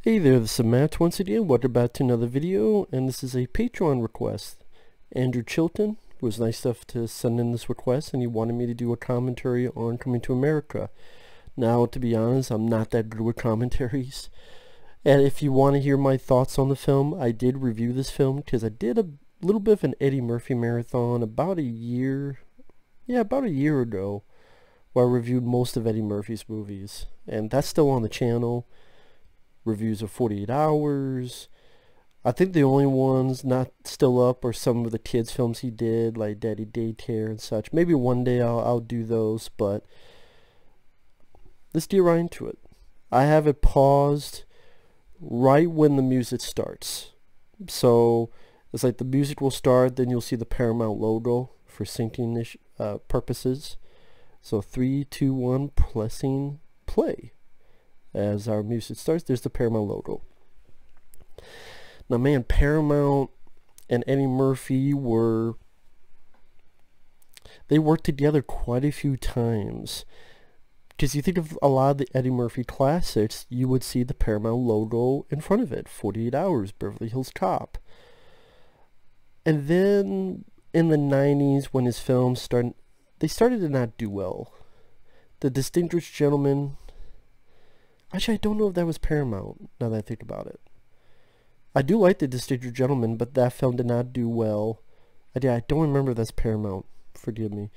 Hey there, this is Matt once again. Welcome back to another video, and this is a Patreon request. Andrew Chilton was nice enough to send in this request, and he wanted me to do a commentary on Coming to America. Now, to be honest, I'm not that good with commentaries. And if you want to hear my thoughts on the film, I did review this film because I did a little bit of an Eddie Murphy marathon about a year ago, where I reviewed most of Eddie Murphy's movies. And that's still on the channel. Reviews of 48 Hours. I think the only ones not still up are some of the kids films he did, like Daddy Daycare and such. Maybe one day I'll do those, but let's get right into it. I have it paused right when the music starts. So it's like the music will start, then you'll see the Paramount logo for syncing purposes. So 3, 2, 1, pressing play. As our music starts, there's the Paramount logo. Now, man, Paramount and Eddie Murphy worked together quite a few times. Because you think of a lot of the Eddie Murphy classics, you would see the Paramount logo in front of it. 48 Hours, Beverly Hills Cop. And then in the 90s, when his films started to not do well. The Distinguished Gentleman. Actually, I don't know if that was Paramount, now that I think about it. I do like The Distinguished Gentleman, but that film did not do well. I don't remember if that's Paramount. Forgive me.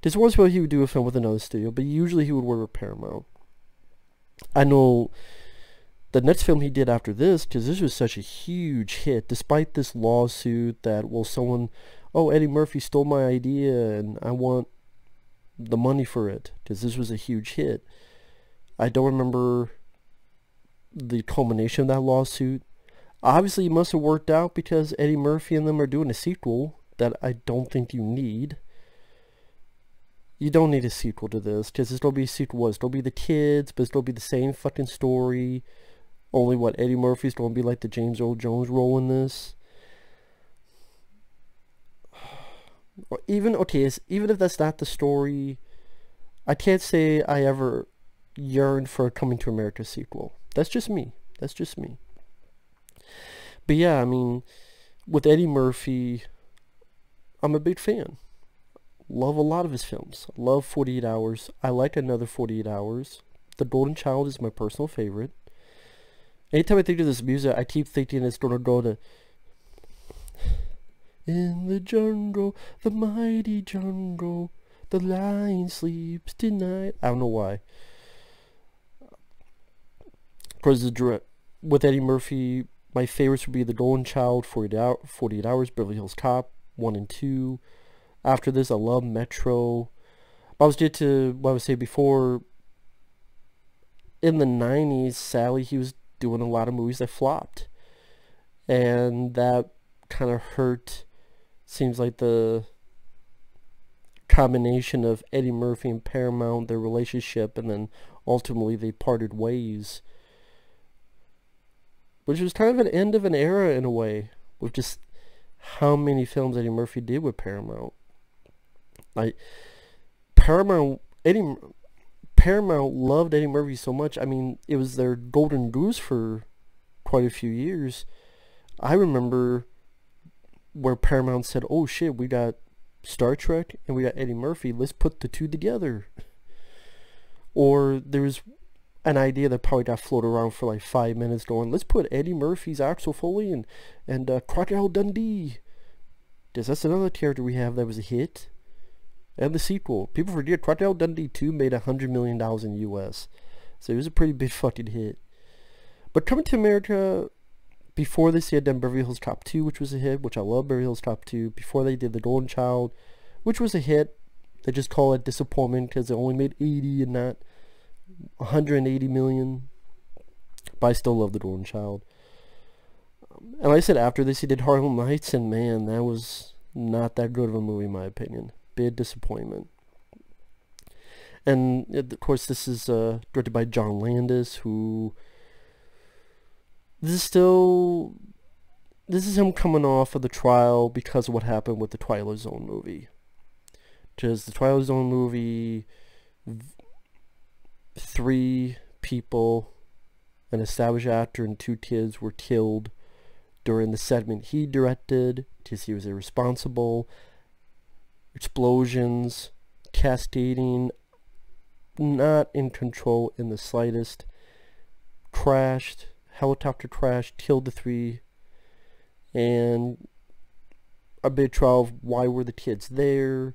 Because once in a while he would do a film with another studio, but usually he would work with Paramount. I know the next film he did after this, because this was such a huge hit, despite this lawsuit that, well, Eddie Murphy stole my idea and I want the money for it, because this was a huge hit. I don't remember the culmination of that lawsuit. Obviously, it must have worked out because Eddie Murphy and them are doing a sequel that I don't think you need. You don't need a sequel to this because it's going to be a sequel. It's going to be the kids, but it's going to be the same fucking story. Only Eddie Murphy's going to be like the James Earl Jones role in this. Even if that's not the story, I can't say I ever yearned for a Coming to America sequel. That's just me. But yeah, I mean, with Eddie Murphy, I'm a big fan. Love a lot of his films. Love 48 Hours. I like Another 48 Hours. The Golden Child is my personal favorite. Anytime I think of this music, I keep thinking it's going to go to In the jungle, the mighty jungle, the lion sleeps tonight. I don't know why. Of course, with Eddie Murphy, my favorites would be The Golden Child, 48 Hours, Beverly Hills Cop, 1 and 2. After this, I love Metro. I was get to what I was saying before. In the 90s, sadly, he was doing a lot of movies that flopped. And that kind of hurt. Seems like the combination of Eddie Murphy and Paramount, their relationship, and then ultimately they parted ways. Which was kind of an end of an era in a way, with just how many films Eddie Murphy did with Paramount. Paramount loved Eddie Murphy so much. I mean, it was their golden goose for quite a few years. I remember where Paramount said, "Oh shit, we got Star Trek and we got Eddie Murphy. Let's put the two together." Or there was an idea that probably got floated around for like 5 minutes going, let's put Eddie Murphy's Axel Foley and Crocodile Dundee. Because that's another character we have that was a hit. And the sequel. People forget Crocodile Dundee 2 made $100 million in the US. So it was a pretty big fucking hit. But Coming to America, before this, he had done Beverly Hills Cop 2, which was a hit, which I love Beverly Hills Cop 2. Before they did The Golden Child, which was a hit. They just call it disappointment because it only made 80 and not 180 million. But I still love The Golden Child. And like I said, after this he did Harlem Nights, and man, that was not that good of a movie in my opinion. Big disappointment. And of course this is directed by John Landis, who this is him coming off of the trial because of what happened with the Twilight Zone movie. Because the Twilight Zone movie, 3 people an established actor and 2 kids were killed during the segment he directed because he was irresponsible. Explosions, cascading, not in control in the slightest. Crashed, helicopter crash, killed the 3, and a big trial of why were the kids there,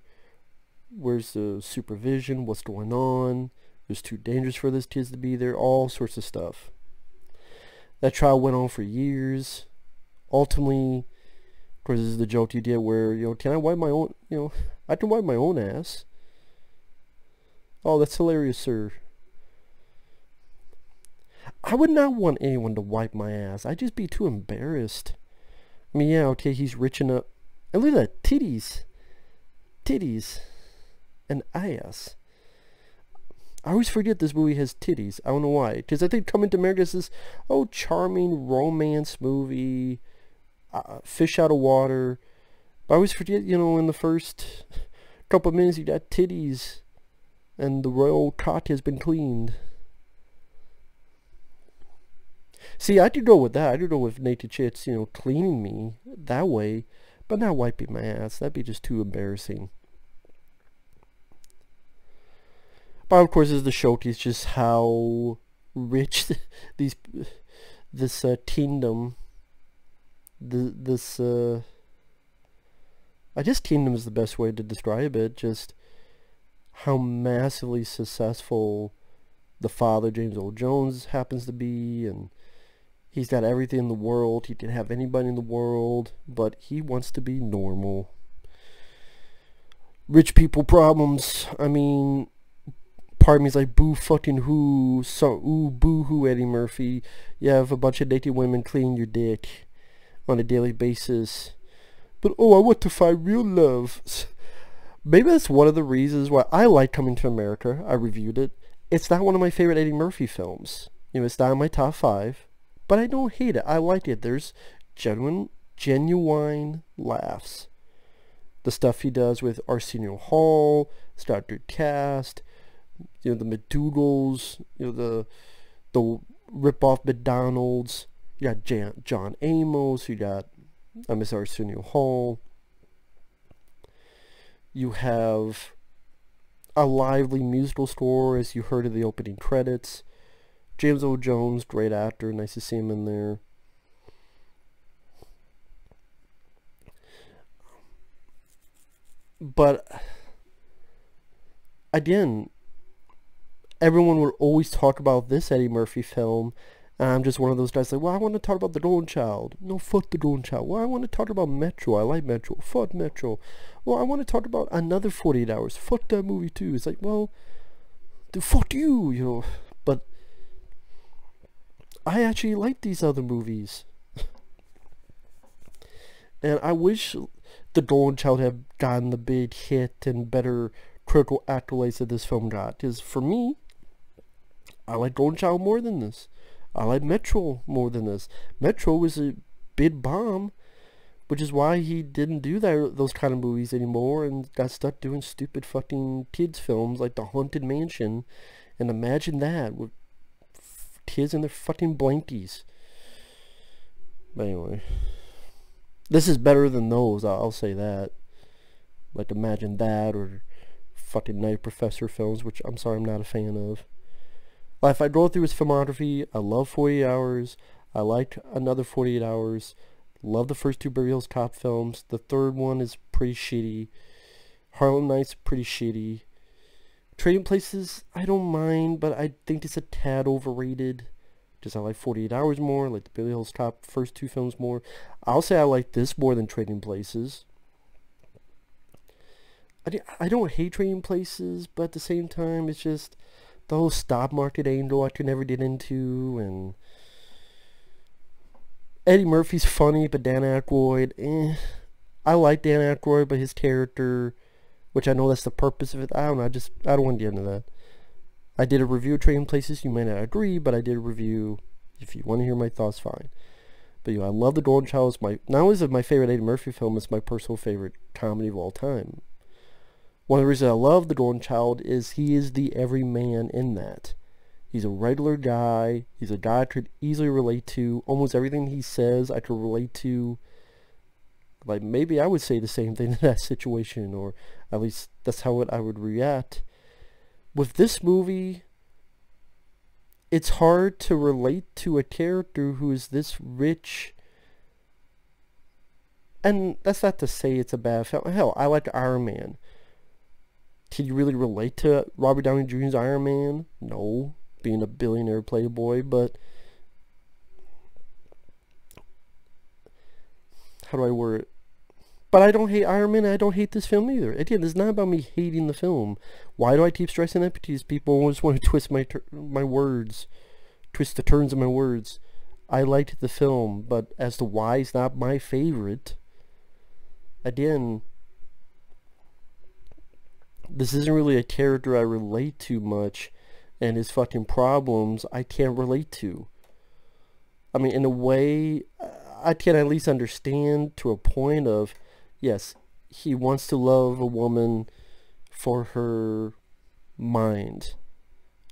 where's the supervision, what's going on, it was too dangerous for those kids to be there, all sorts of stuff. That trial went on for years. Ultimately, of course, this is the joke you get where, can I wipe my own, I can wipe my own ass. Oh, that's hilarious, sir. I would not want anyone to wipe my ass. I'd just be too embarrassed. I mean, yeah, okay, he's rich enough. And look at that, titties. Titties. And ass. I always forget this movie has titties. I don't know why. Because I think Coming to America is this, charming romance movie. Fish out of water. But I always forget, in the first couple of minutes you got titties. And the royal cock has been cleaned. See, I could go with that. I could go with naked chicks, cleaning me that way. But not wiping my ass. That'd be just too embarrassing. But of course, is the showcase just how rich this kingdom, I guess kingdom is the best way to describe it. Just how massively successful the father, James Earl Jones, happens to be, and he's got everything in the world. He can have anybody in the world, but he wants to be normal. Rich people problems. I mean, part of me is like, boo fucking who, so ooh boo hoo Eddie Murphy. You have a bunch of naked women cleaning your dick on a daily basis. But I want to find real love. Maybe that's one of the reasons why I like Coming to America. I reviewed it. It's not one of my favorite Eddie Murphy films. It's not in my top 5. But I don't hate it. I like it. There's genuine laughs. The stuff he does with Arsenio Hall, it's got a good cast. The McDougalls, the rip-off McDonald's. You got John Amos. You got Miss Arsenio Hall. You have a lively musical score, as you heard in the opening credits. James Earl Jones, great actor. Nice to see him in there. But again, everyone would always talk about this Eddie Murphy film, and I'm just one of those guys like, well, I want to talk about The Golden Child. No, fuck The Golden Child. Well, I want to talk about Metro. I like Metro. Fuck Metro. Well, I want to talk about Another 48 Hours. Fuck that movie too. It's like, well, dude, fuck you, But I actually like these other movies. And I wish The Golden Child had gotten the big hit and better critical accolades that this film got. Because for me, I like Golden Child more than this. I like Metro more than this. Metro was a big bomb, which is why he didn't do those kind of movies anymore and got stuck doing stupid fucking kids films like The Haunted Mansion. And imagine that with kids in their fucking blankies. But anyway, this is better than those, I'll say that. Like Imagine That or fucking Night Professor films, which I'm sorry I'm not a fan of. If I go through his filmography, I love 48 Hours. I like Another 48 Hours. Love the first 2 Beverly Hills Cop films. The third one is pretty shitty. Harlem Nights, pretty shitty. Trading Places, I don't mind, but I think it's a tad overrated. Just I like 48 Hours more. I like the Beverly Hills Cop first 2 films more. I'll say I like this more than Trading Places. I don't hate Trading Places, but at the same time, it's just the whole stock market angle I could never get into, and Eddie Murphy's funny, but Dan Aykroyd, I like Dan Aykroyd, but his character, which I know that's the purpose of it, I don't know, I don't want to get into that. I did a review of Trading Places. You may not agree, but I did a review. If you want to hear my thoughts, fine. But I love The Golden Child. Not only is it my favorite Eddie Murphy film, it's my personal favorite comedy of all time. One of the reasons I love The Golden Child is he is the everyman in that. He's a regular guy. He's a guy I could easily relate to. Almost everything he says I could relate to. Like, maybe I would say the same thing in that situation, or at least that's how I would react. With this movie, it's hard to relate to a character who is this rich. And that's not to say it's a bad film. Hell, I like Iron Man. Can you really relate to Robert Downey Jr.'s Iron Man? No, being a billionaire playboy, but how do I word it? But I don't hate Iron Man, and I don't hate this film either. Again, it's not about me hating the film. Why do I keep stressing that? Because people always want to twist my words. Twist the turns of my words. I liked the film, but as to why it's not my favorite, again, this isn't really a character I relate to much, and his fucking problems I can't relate to. I mean, in a way, I can at least understand to a point of, yes, he wants to love a woman for her mind.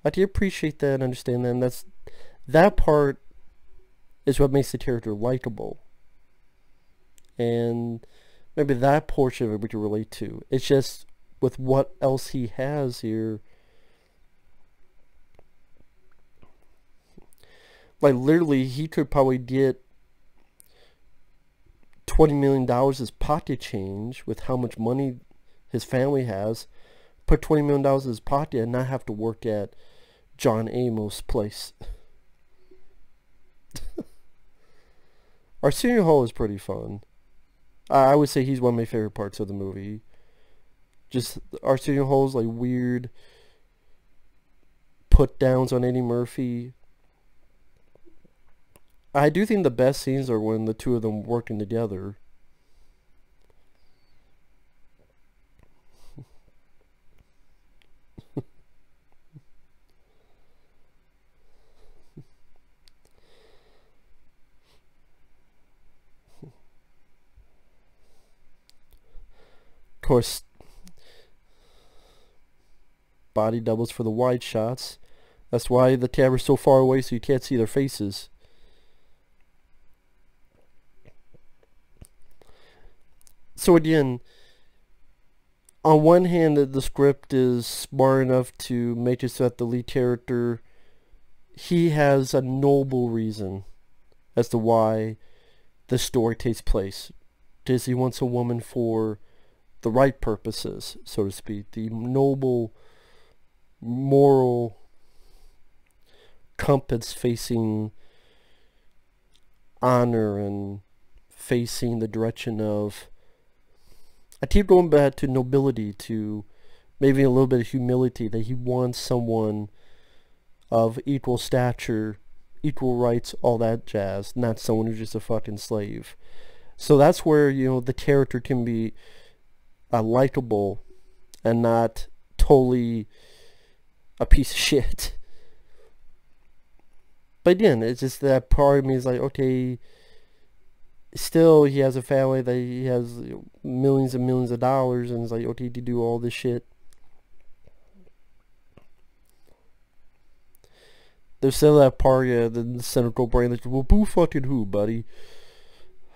I can appreciate that and understand that, and that part is what makes the character likable. And maybe that portion of it we can relate to. It's just with what else he has here. Like, literally, he could probably get $20 million as pocket change with how much money his family has. Put $20 million in his pocket and not have to work at John Amos' place. Arsenio Hall is pretty fun. I would say he's one of my favorite parts of the movie. Just Arsenio Hall's like weird put downs on Eddie Murphy. I do think the best scenes are when the two of them working together. Of course, body doubles for the wide shots. That's why the camera's so far away so you can't see their faces. So again, on one hand, the script is smart enough to make it so that the lead character, he has a noble reason as to why the story takes place. Because he wants a woman for the right purposes, so to speak. The noble, moral compass facing honor and facing the direction of, I keep going back to nobility, to maybe a little bit of humility, that he wants someone of equal stature, equal rights, all that jazz, not someone who's just a fucking slave. So that's where, you know, the character can be likable and not totally a piece of shit. But again, it's just that part of me is like, okay, still he has a family, that he has millions and millions of dollars, and it's like, okay, to do all this shit. There's still that part of the cynical brain that's, well, boo fucking who, buddy?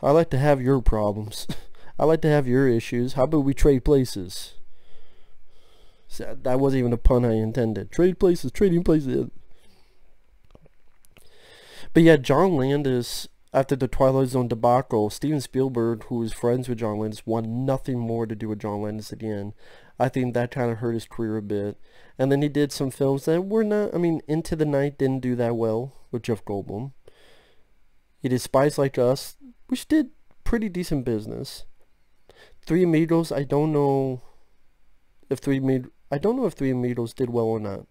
I like to have your problems. I like to have your issues. How about we trade places? So that wasn't even a pun I intended. Trade places, trading places. But yeah, John Landis, after the Twilight Zone debacle, Steven Spielberg, who was friends with John Landis, wanted nothing more to do with John Landis again. I think that kind of hurt his career a bit. And then he did some films that were not, I mean, Into the Night didn't do that well with Jeff Goldblum. He did Spies Like Us, which did pretty decent business. Three Amigos, I don't know if Three Amigos did well or not.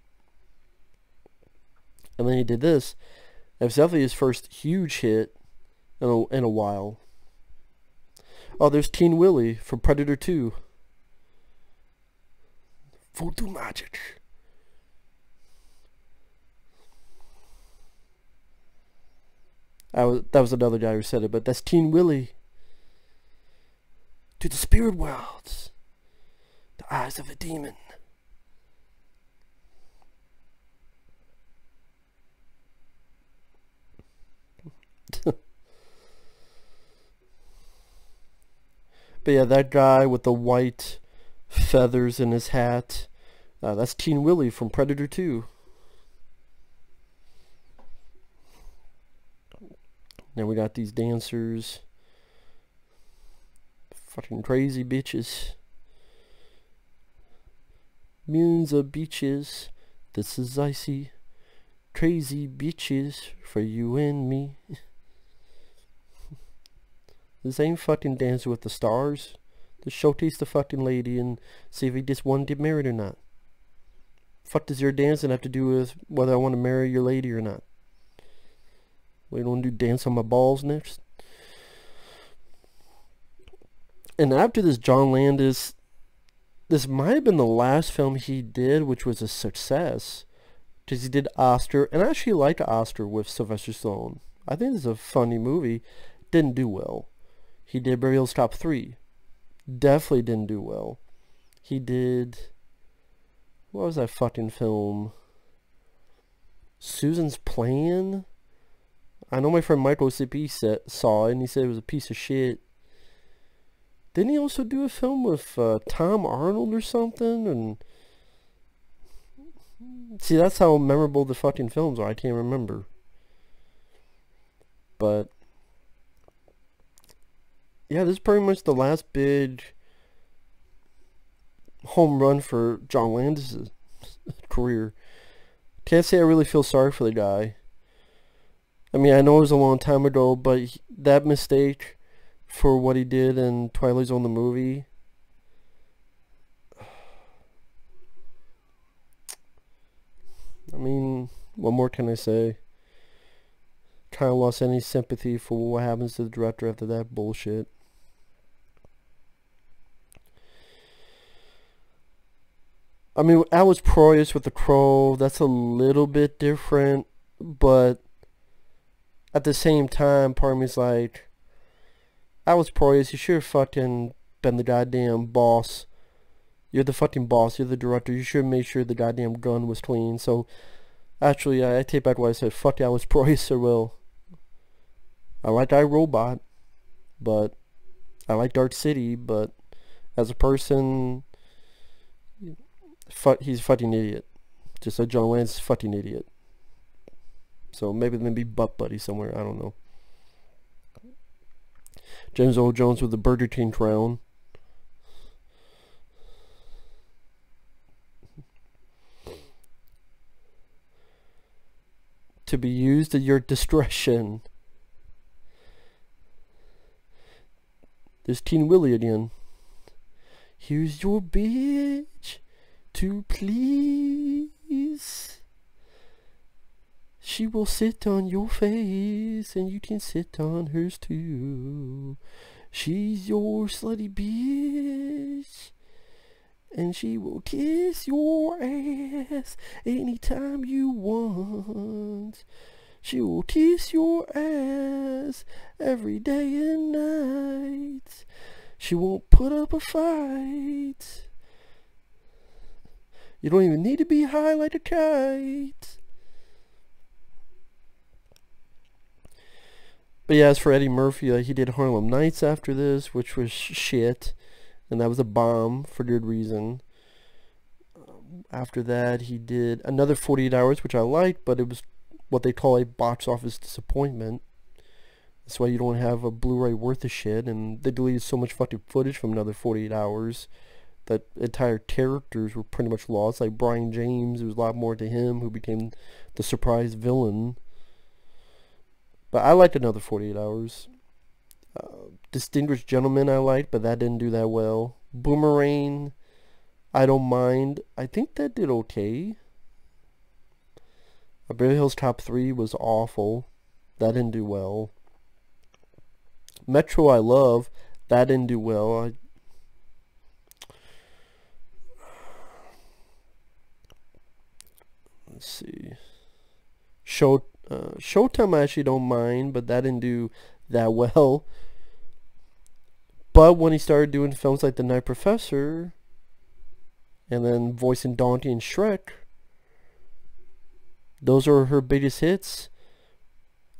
And then he did this. It was definitely his first huge hit in a while. Oh, there's Teen Willie from Predator 2. Voodoo magic. That was another guy who said it, but that's Teen Willie. To the spirit worlds. The eyes of a demon. But yeah, that guy with the white feathers in his hat, that's Teen Willie from Predator 2. Then we got these dancers. Fucking crazy bitches. Millions of beaches. This is icy. Crazy bitches for you and me. This ain't fucking Dancing with the Stars. Just showcase the fucking lady and see if he just want to get married or not. Fuck does your dancing have to do with whether I want to marry your lady or not? We don't do Dance on My Balls next. And after this, John Landis, this might have been the last film he did, which was a success. Because he did Oscar, and I actually like Oscar with Sylvester Stallone. I think it's a funny movie. Didn't do well. He did Beverly Hills Cop 3. Definitely didn't do well. He did... What was that fucking film? Susan's Plan? I know my friend Michael CP saw it, and he said it was a piece of shit. Didn't he also do a film with Tom Arnold or something? And see, that's how memorable the fucking films are. I can't remember. But yeah, this is pretty much the last big home run for John Landis' career. Can't say I really feel sorry for the guy. I mean, I know it was a long time ago, but that mistake for what he did in Twilight Zone the movie, I mean, what more can I say? Kind of lost any sympathy for what happens to the director after that bullshit. I mean, Alice Proyas with The Crow, that's a little bit different, but at the same time, part of me's like, Alice Proyas, you should have fucking been the goddamn boss. You're the fucking boss, you're the director, you should have made sure the goddamn gun was clean. So, actually, I take back what I said, fuck Alice Proyas, or will. I like iRobot, but I like Dark City, but as a person, he's a fucking idiot. Just like John Landis is a fucking idiot. So maybe they'll be butt buddies somewhere, I don't know. James Earl Jones with the Burger King crown. To be used at your discretion. There's Teen Willie again. Here's your bitch to please. She will sit on your face and you can sit on hers too. She's your slutty bitch and she will kiss your ass anytime you want. She will kiss your ass every day and night. She won't put up a fight. You don't even need to be high like a kite. But yeah, as for Eddie Murphy, he did Harlem Nights after this, which was shit. And that was a bomb for good reason. After that, he did another 48 Hours, which I liked, but it was what they call a box office disappointment. That's why you don't have a Blu-ray worth of shit. And they deleted so much fucking footage from another 48 Hours that entire characters were pretty much lost. Like Brian James, there was a lot more to him, who became the surprise villain. But I liked another 48 Hours. Distinguished Gentleman I liked, but that didn't do that well. Boomerang, I don't mind. I think that did okay. Beverly Hills Cop 3 was awful. That didn't do well. Metro I love. That didn't do well. Let's see. Showtime I actually don't mind, but that didn't do that well. But when he started doing films like The Night Professor, and then voicing Donkey and Shrek, those are her biggest hits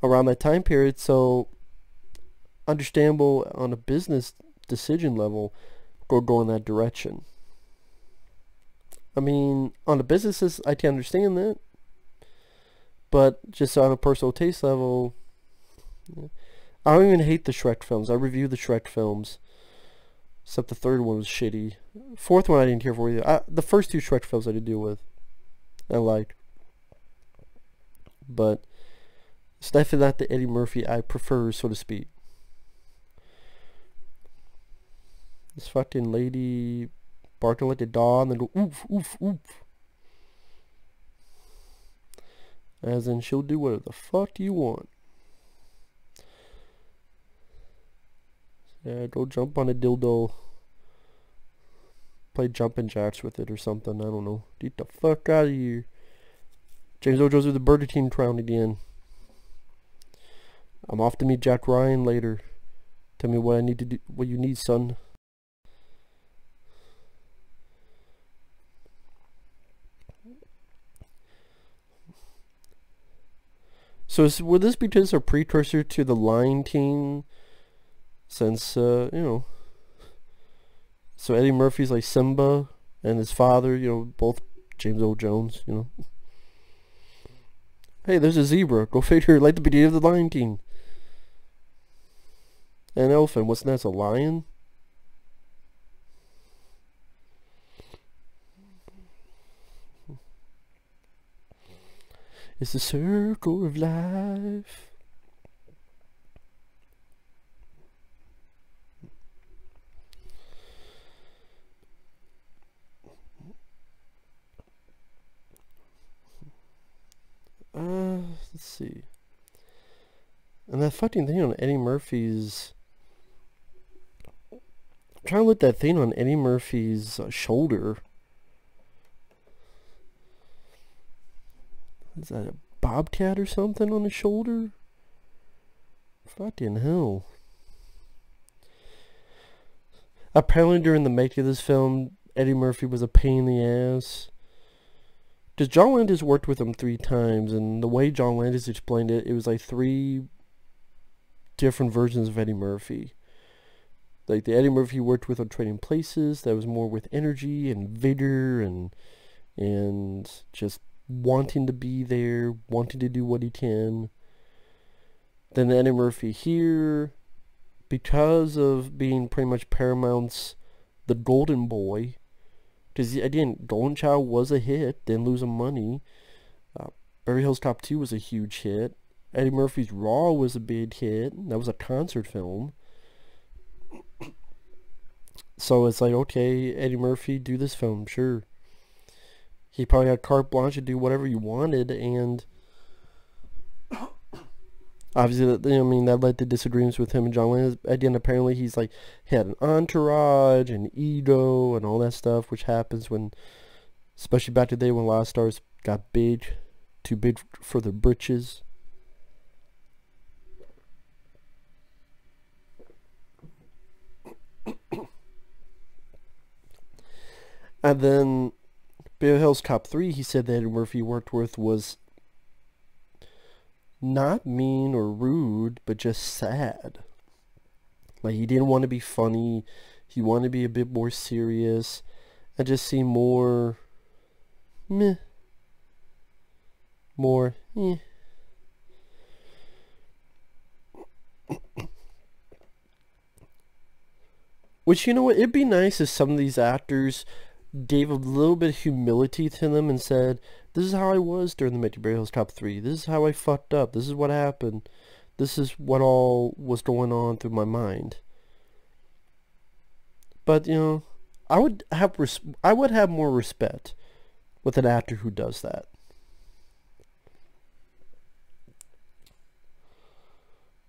around that time period. So understandable on a business decision level go in that direction. I mean, on the businesses, I can understand that. But just on a personal taste level, I don't even hate the Shrek films. I reviewed the Shrek films. Except the third one was shitty. Fourth one I didn't care for either. The first two Shrek films I did deal with. I liked. But it's definitely not the Eddie Murphy I prefer, so to speak. This fucking lady barking like a dog and then go oof, oof, oof. As in, she'll do whatever the fuck you want. Yeah, go jump on a dildo. Play jumping jacks with it or something. I don't know. Get the fuck out of here. James Earl Jones with the Burger King crown again. I'm off to meet Jack Ryan later. Tell me what I need to do. What you need, son. So would this be just a precursor to the Lion King? Since, you know, so Eddie Murphy's like Simba, and his father, you know, both James Earl Jones, you know. Hey, there's a zebra. Go figure, like the beginning of the Lion King. An elephant. What's next? A lion? It's the circle of life. Let's see. And that fucking thing on Eddie Murphy's... I'm trying to look that thing on Eddie Murphy's shoulder. Is that a bobcat or something on his shoulder? Fucking hell. Apparently during the making of this film, Eddie Murphy was a pain in the ass. Because John Landis worked with him 3 times, and the way John Landis explained it, it was like 3 different versions of Eddie Murphy. Like the Eddie Murphy worked with on Trading Places, that was more with energy and vigor and just wanting to be there, wanting to do what he can. Then the Eddie Murphy here, because of being pretty much Paramount's the golden boy, because again, Golden Child was a hit, didn't lose him money. Beverly Hills Cop 2 was a huge hit. Eddie Murphy's Raw was a big hit. That was a concert film. So it's like, okay, Eddie Murphy, do this film, sure. He probably had carte blanche to do whatever you wanted, and obviously, I mean, that led to disagreements with him and John Landis. Again, apparently he's like, he had an entourage and ego and all that stuff, which happens when, especially back in the day when a lot of stars got big, too big for their britches. And then Beverly Hills Cop 3, he said that Eddie Murphy worked with was not mean or rude, but just sad. Like, he didn't want to be funny. He wanted to be a bit more serious and just seem more meh. More eh. Which, you know what, it'd be nice if some of these actors gave a little bit of humility to them and said, this is how I was during the Beverly Hills Cop 3. This is how I fucked up. This is what happened. This is what all was going on through my mind. But, you know, I would have more respect with an actor who does that.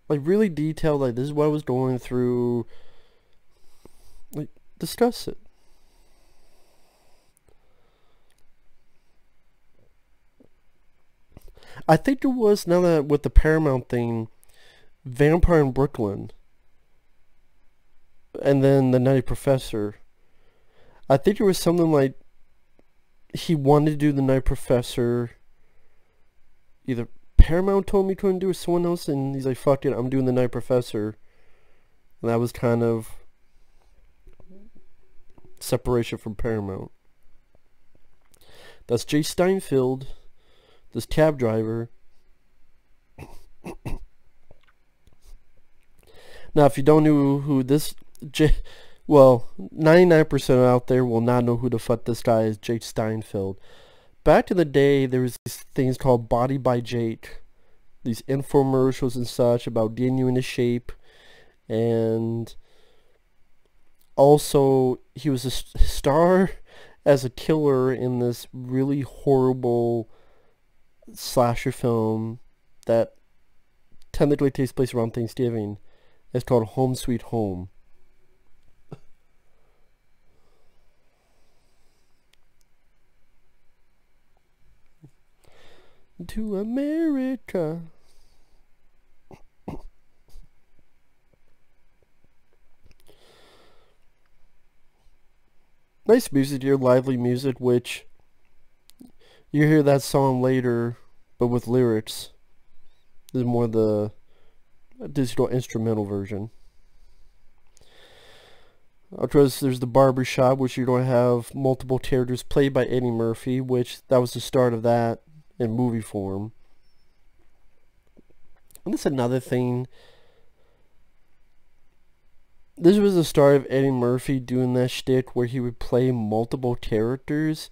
Like, really detailed, like, this is what I was going through. Like, discuss it. I think it was, now that with the Paramount thing, Vampire in Brooklyn, and then The Nutty Professor. I think it was something like he wanted to do The Nutty Professor. Either Paramount told me he couldn't do it, or someone else, and he's like, fuck it, I'm doing The Nutty Professor. And that was kind of separation from Paramount. That's Jay Steinfeld, this cab driver. Now, if you don't know who this, well, 99% out there will not know who the fuck this guy is, Jake Steinfeld. Back in the day, there was these things called Body by Jake. These infomercials and such about getting you into shape. And also, he was a star as a killer in this really horrible slasher film that technically takes place around Thanksgiving. It's called Home Sweet Home. To America. Nice music here, lively music, which you hear that song later, but with lyrics. This is more the digital instrumental version. Of course, there's the barbershop, which you're going to have multiple characters played by Eddie Murphy, which that was the start of that in movie form. And that's another thing. This was the start of Eddie Murphy doing that shtick where he would play multiple characters.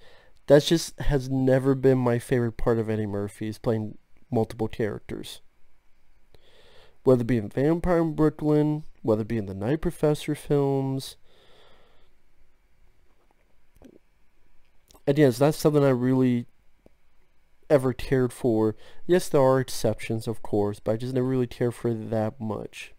That just has never been my favorite part of Eddie Murphy, is playing multiple characters. Whether it be in Vampire in Brooklyn, whether it be in the Night Professor films. And yes, that's something I really ever cared for. Yes, there are exceptions, of course, but I just never really cared for it that much.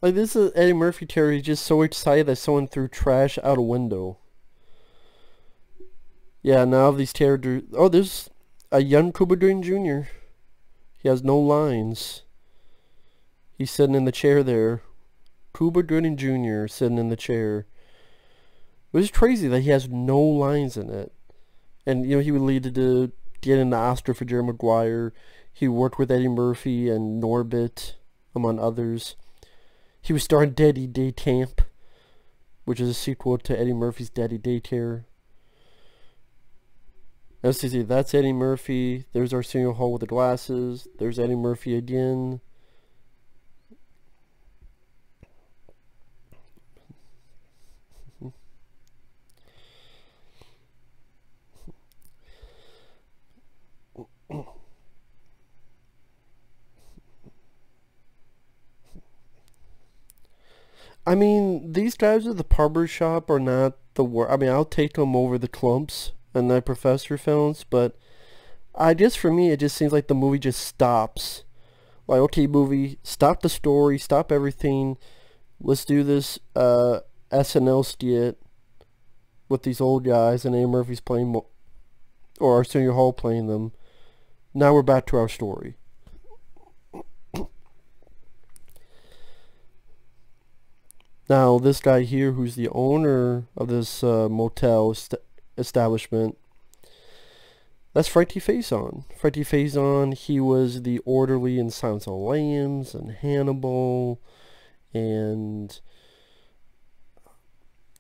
Like, this is Eddie Murphy Terry just so excited that someone threw trash out a window. Yeah, now these characters... Oh, there's a young Cuba Gooding Jr. He has no lines. He's sitting in the chair there. Cuba Gooding Jr. sitting in the chair. It was crazy that he has no lines in it. And, you know, he would lead to getting the Oscar for Jerry Maguire. He worked with Eddie Murphy and Norbit, among others. He was starring Daddy Day Camp, which is a sequel to Eddie Murphy's Daddy Daycare. Let's see, that's Eddie Murphy. There's Arsenio Hall with the glasses. There's Eddie Murphy again. I mean, these guys at the barber shop are not the worst. I mean, I'll take them over the Clumps and the Professor films, but I guess for me, it just seems like the movie just stops. Like, okay, movie, stop the story, stop everything. Let's do this SNL skit with these old guys, and Eddie Murphy's playing, or Arsenio Hall playing them. Now we're back to our story. Now, this guy here, who's the owner of this motel establishment, that's Frankie Faison. Frankie Faison, he was the orderly in Silence of the Lambs and Hannibal, and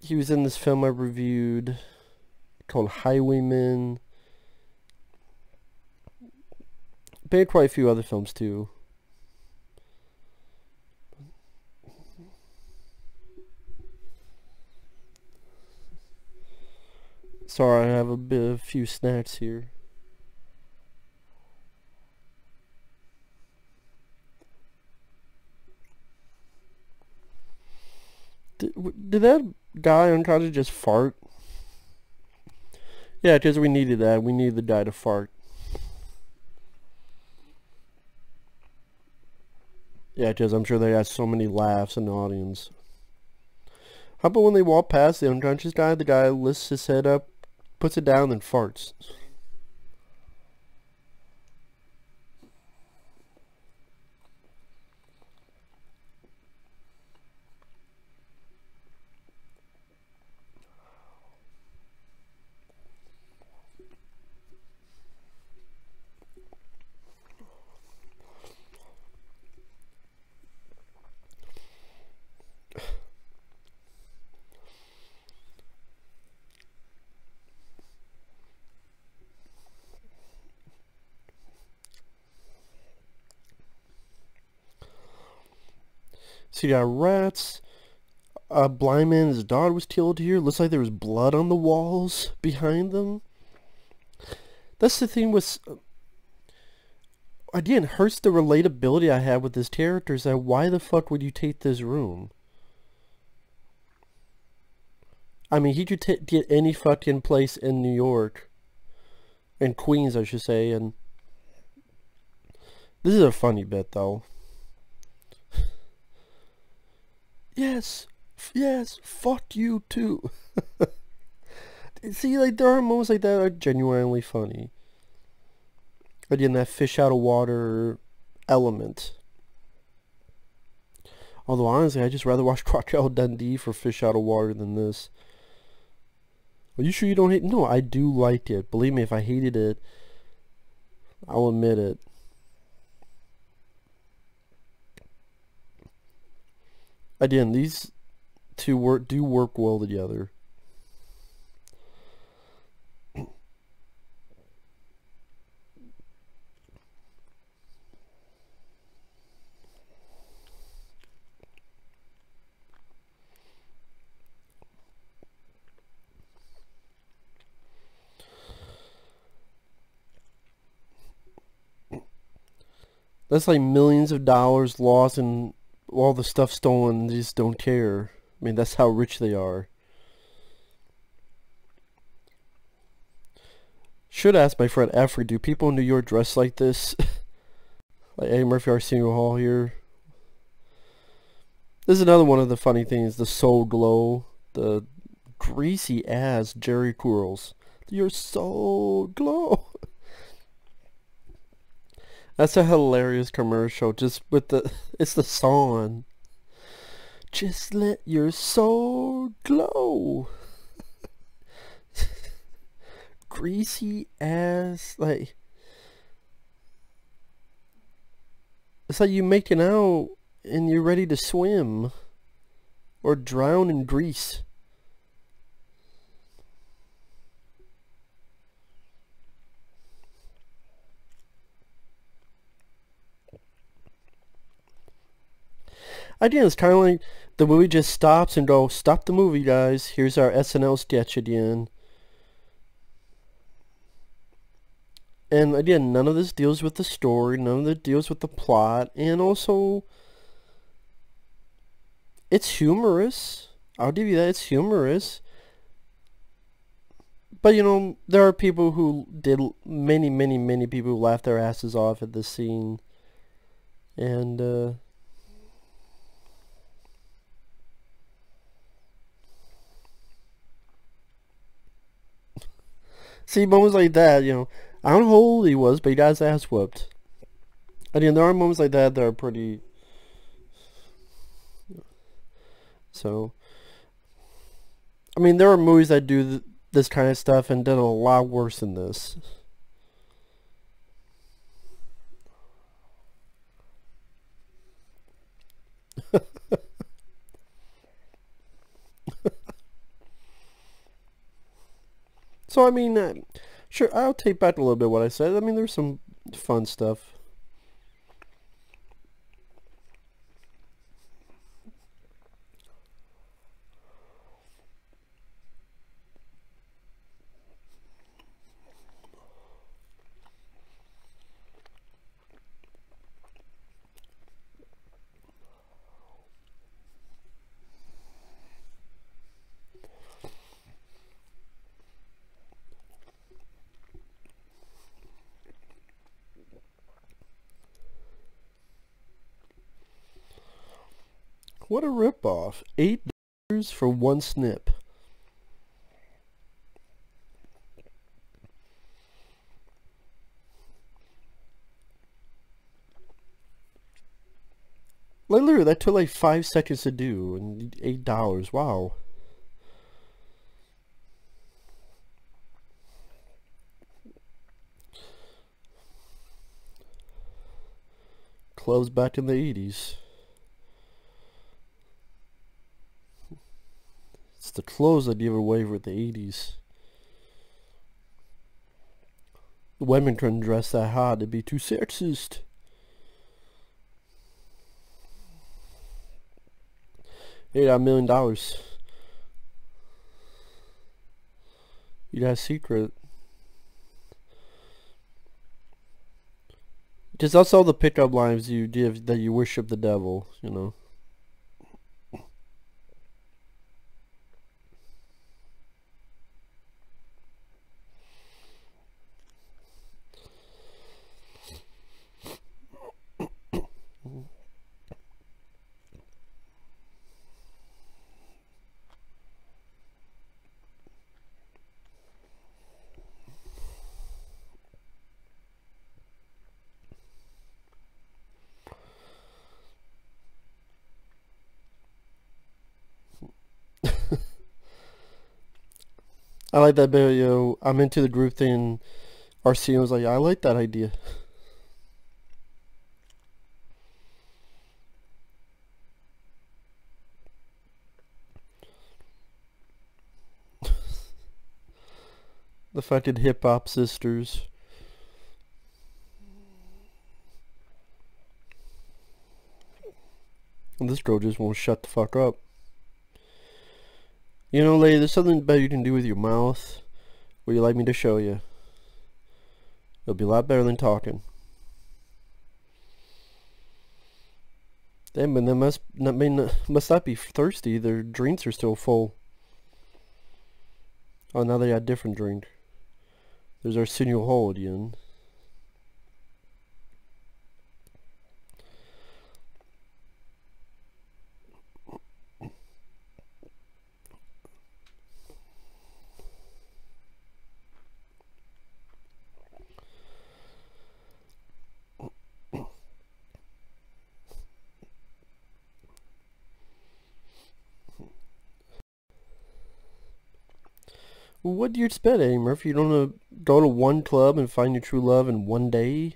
he was in this film I reviewed called Highwaymen. Made quite a few other films too. Sorry, I have a few snacks here. Did that guy unconscious just fart? Yeah, because we needed that. We needed the guy to fart. Yeah, because I'm sure they got so many laughs in the audience. How about when they walk past the unconscious guy, the guy lifts his head up, puts it down, and farts? So you got rats. A blind man and his daughter was killed here. Looks like there was blood on the walls behind them. That's the thing with... Again, hurts the relatability I have with this character is that why the fuck would you take this room? I mean, he could get any fucking place in New York. In Queens, I should say, and... This is a funny bit, though. Yes, fuck you too. See, like, there are moments like that that are genuinely funny. Again, that fish out of water element. Although, honestly, I'd just rather watch Crocodile Dundee for fish out of water than this. Are you sure you don't hate... No, I do like it. Believe me, if I hated it, I'll admit it. Again, these two do work well together. That's like millions of dollars lost and all the stuff stolen. They just don't care. I mean, that's how rich they are. Should ask my friend Effrey, do people in New York dress like this? Like Eddie Murphy, Arsenio Hall here. This is another one of the funny things. The soul glow. The greasy ass Jerry curls. Your soul glow. That's a hilarious commercial. Just with the... It's the song. Just let your soul glow. Greasy ass, like... It's like you making out and you're ready to swim. Or drown in grease. Idea is kind of like the movie just stops and goes, stop the movie, guys. Here's our SNL sketch again. And again, none of this deals with the story. None of it deals with the plot. And also, it's humorous. I'll give you that. It's humorous. But, you know, there are people who did... Many people who laughed their asses off at this scene. And, see, moments like that, you know, I don't know how old he was, but he got his ass whooped. I mean, there are moments like that that are pretty... So, I mean, there are movies that do this kind of stuff and did a lot worse than this. So, I mean, sure, I'll take back a little bit what I said. I mean, there's some fun stuff. What a ripoff. $8 for one snip. Like, literally, that took like 5 seconds to do, and $8. Wow. Clubs back in the 80s. It's the clothes that give away with the 80s. The women couldn't dress that hot, it'd be too sexist. Hey, got $1 million. You got a secret. Just that's all the pickup lines you give that you worship the devil, you know. I like that bit, yo. I'm into the group thing. Arsenio was like, I like that idea. The fucking hip hop sisters. And this girl just won't shut the fuck up. You know, lady, there's something better you can do with your mouth. Would you like me to show you? It'll be a lot better than talking. Damn, but they must not be thirsty. Their drinks are still full. Oh, now they got a different drink. There's Arsenio Hall again. Well, what do you expect, Eddie Murphy? You don't want to go to one club and find your true love in one day?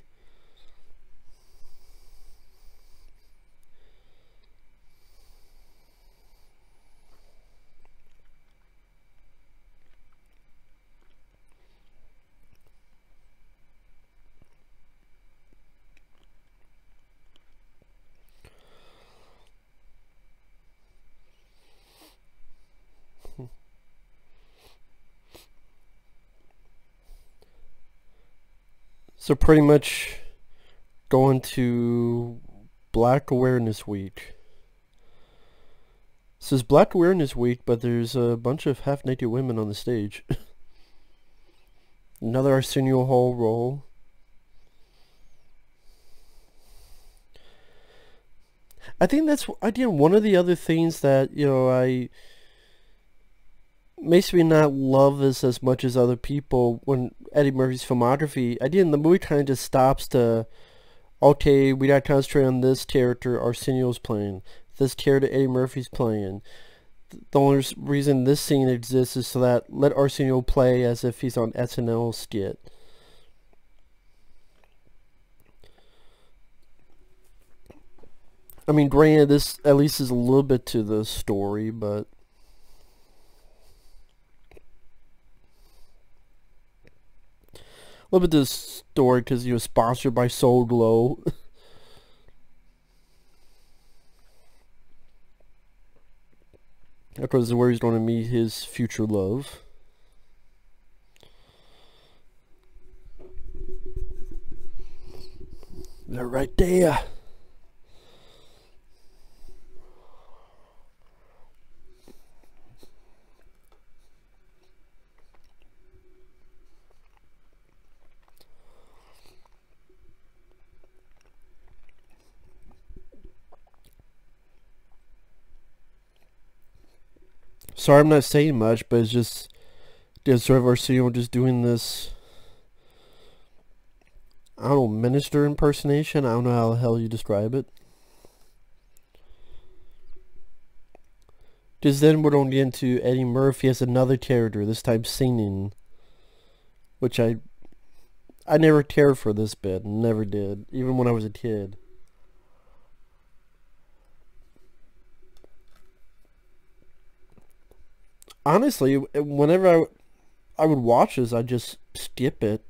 So pretty much going to Black Awareness Week. It says Black Awareness Week, but there's a bunch of half-naked women on the stage. Another Arsenio Hall role. I think that's, again, one of the other things that, you know, makes me not love this as much as other people when Eddie Murphy's filmography. Again, the movie kind of just stops to, okay, we gotta concentrate on this character Arsenio's playing, this character Eddie Murphy's playing. The only reason this scene exists is so that let Arsenio play as if he's on SNL skit. I mean, granted, this at least is a little bit to the story, but a little bit to the story because he was sponsored by Soul Glow. Of course, this is where he's going to meet his future love. They're right there. Sorry, I'm not saying much, but it's just, yeah, sort of Arsenio just doing this, I don't know, minister impersonation? I don't know how the hell you describe it. Just then we're going to get into Eddie Murphy as another character, this time singing, which I never cared for this bit, never did, even when I was a kid. Honestly, whenever I would watch this, I'd just skip it.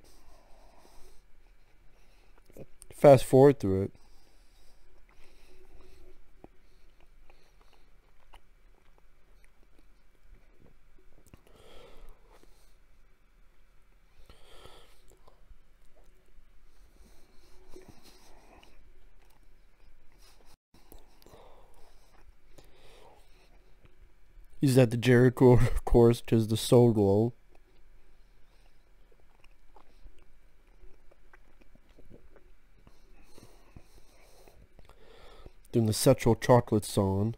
Fast forward through it. He's at the Jericho, of course, because the solo. Doing the sexual chocolate song.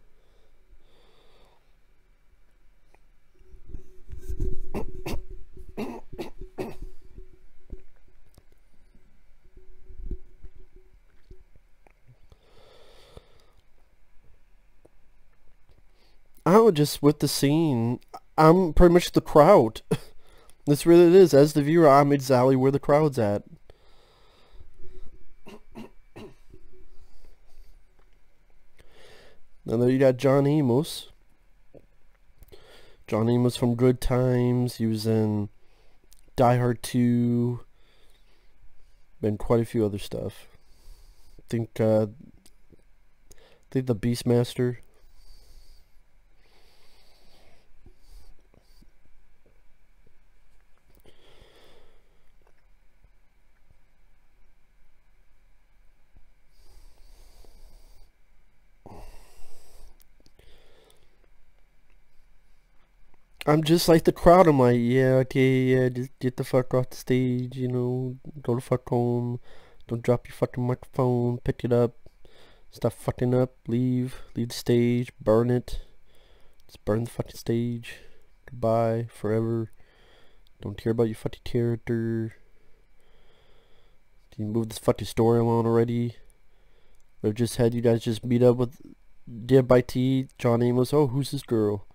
Oh, just with the scene, I'm pretty much the crowd. That's really it is. As the viewer, I'm exactly where the crowd's at. And then you got John Amos. John Amos from Good Times. He was in Die Hard 2. Been quite a few other stuff. I think The Beastmaster. I'm just like the crowd. I'm like, yeah, okay, yeah, just get the fuck off the stage, you know, go the fuck home. Don't drop your fucking microphone, pick it up, stop fucking up, leave the stage, burn it. Just burn the fucking stage. Goodbye, forever. Don't care about your fucking character. You move this fucking story along already. We've just had you guys just meet up with Dead by T, John Amos. Oh, who's this girl?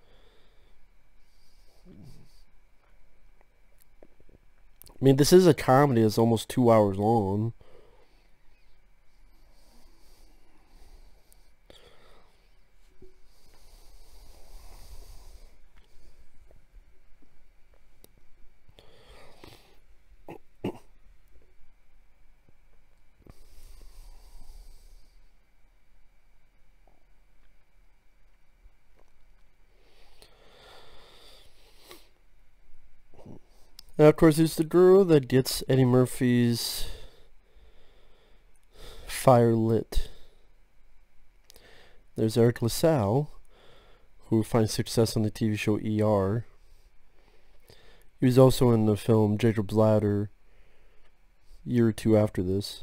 I mean, this is a comedy. It's almost 2 hours long. Now, of course, there's the girl that gets Eddie Murphy's fire lit. There's Eric LaSalle, who finds success on the TV show ER. He was also in the film Jacob's Ladder a year or two after this.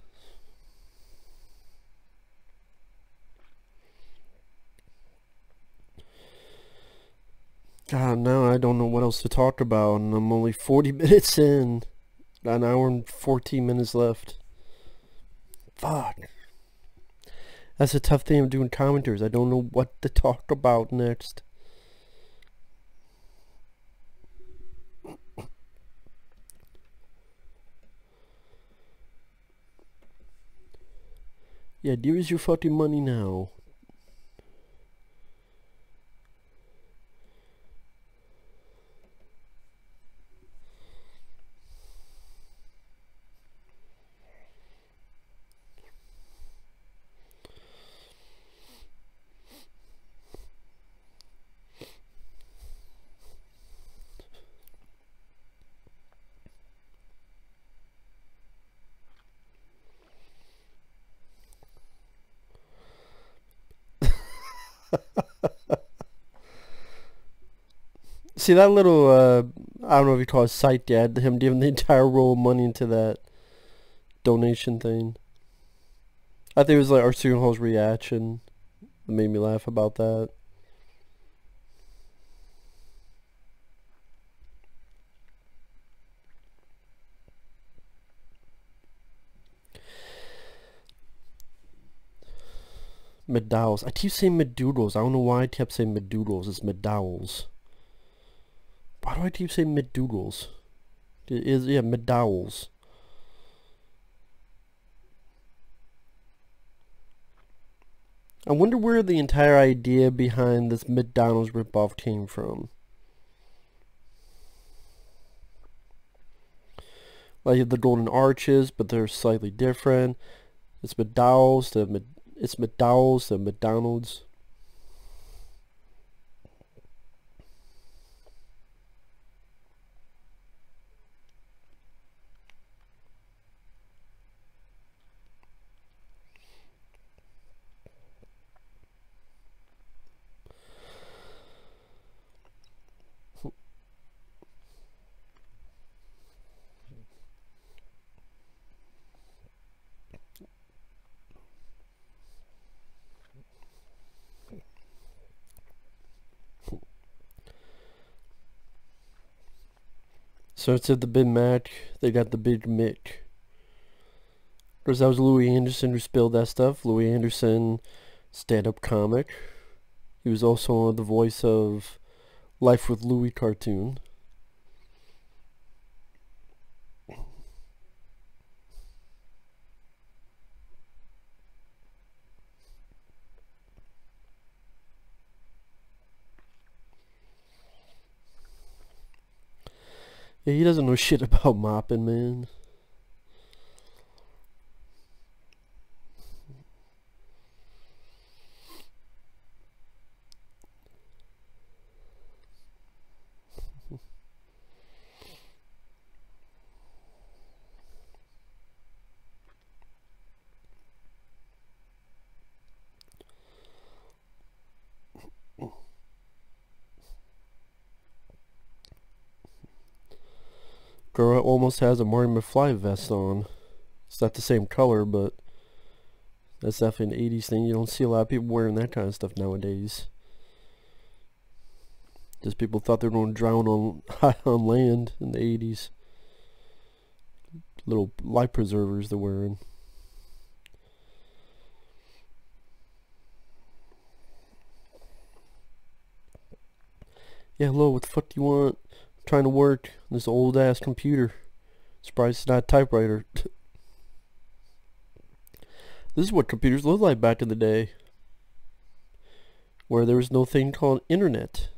God, now I don't know what else to talk about, and I'm only 40 minutes in. Got an hour and 14 minutes left. Fuck. That's a tough thing of doing commentaries. I don't know what to talk about next. Yeah, give us your fucking money now. See that little, I don't know if you call it sight dad, him giving the entire roll of money into that donation thing. I think it was like Arsenio Hall's reaction that made me laugh about that. McDowell's. I keep saying McDoodles. I don't know why I kept saying McDoodles. It's McDowell's. Why do I keep saying McDoodles? It is, yeah, McDowell's. I wonder where the entire idea behind this McDonald's ripoff came from. Like the golden arches, but they're slightly different. It's McDowell's, it's McDowell's, the McDonald's. So it's at the Big Mac, they got the Big Mick. Of course, that was Louis Anderson who spilled that stuff. Louis Anderson, stand-up comic. He was also the voice of Life with Louie cartoon. Yeah, he doesn't know shit about mopping, man. Girl almost has a Marty McFly vest on. It's not the same color, but that's definitely an 80s thing. You don't see a lot of people wearing that kind of stuff nowadays. Just people thought they were going to drown on land in the 80s. Little life preservers they're wearing. Yeah, hello, what the fuck do you want? I'm trying to work on this old ass computer. Surprised it's not a typewriter. This is what computers looked like back in the day, where there was no thing called internet.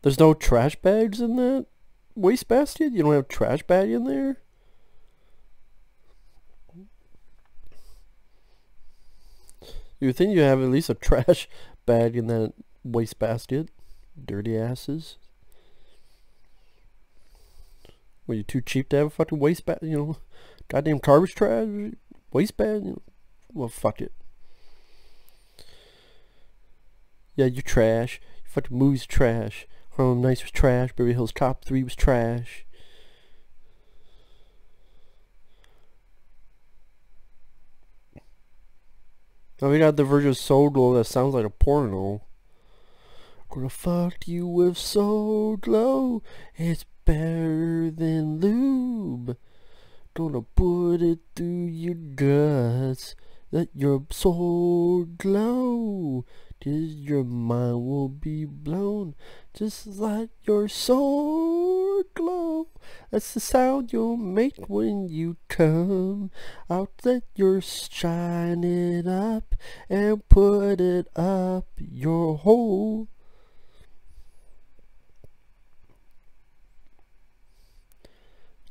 There's no trash bags in that wastebasket? You don't have trash bag in there? You would think you have at least a trash bag in that wastebasket. Dirty asses. Were you too cheap to have a fucking wastebasket? You know, goddamn garbage trash wastebasket? You know? Well, fuck it. Yeah, you're trash. Your fucking movie's trash. Harlem Nights was trash. Beverly Hills Cop 3 was trash. Now we got the version of So Glow that sounds like a porno. Gonna fuck you with So Glow. It's better than lube. Gonna put it through your guts. Let your soul glow. Till your mind will be blown. Just like your soul glow. That's the sound you'll make when you come out. Let your shine it up and put it up your hole.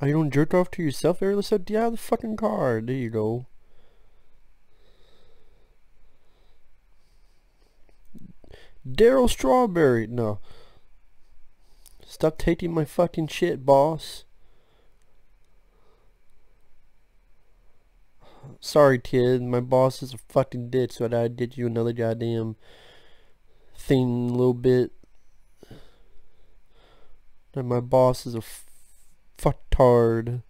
Are you don't jerk off to yourself, Eric? Let's get out of the fucking car. There you go. Daryl Strawberry. No. Stop taking my fucking shit, boss. Sorry, kid. My boss is a fucking ditch, so I did you another goddamn thing a little bit. And my boss is a fucktard.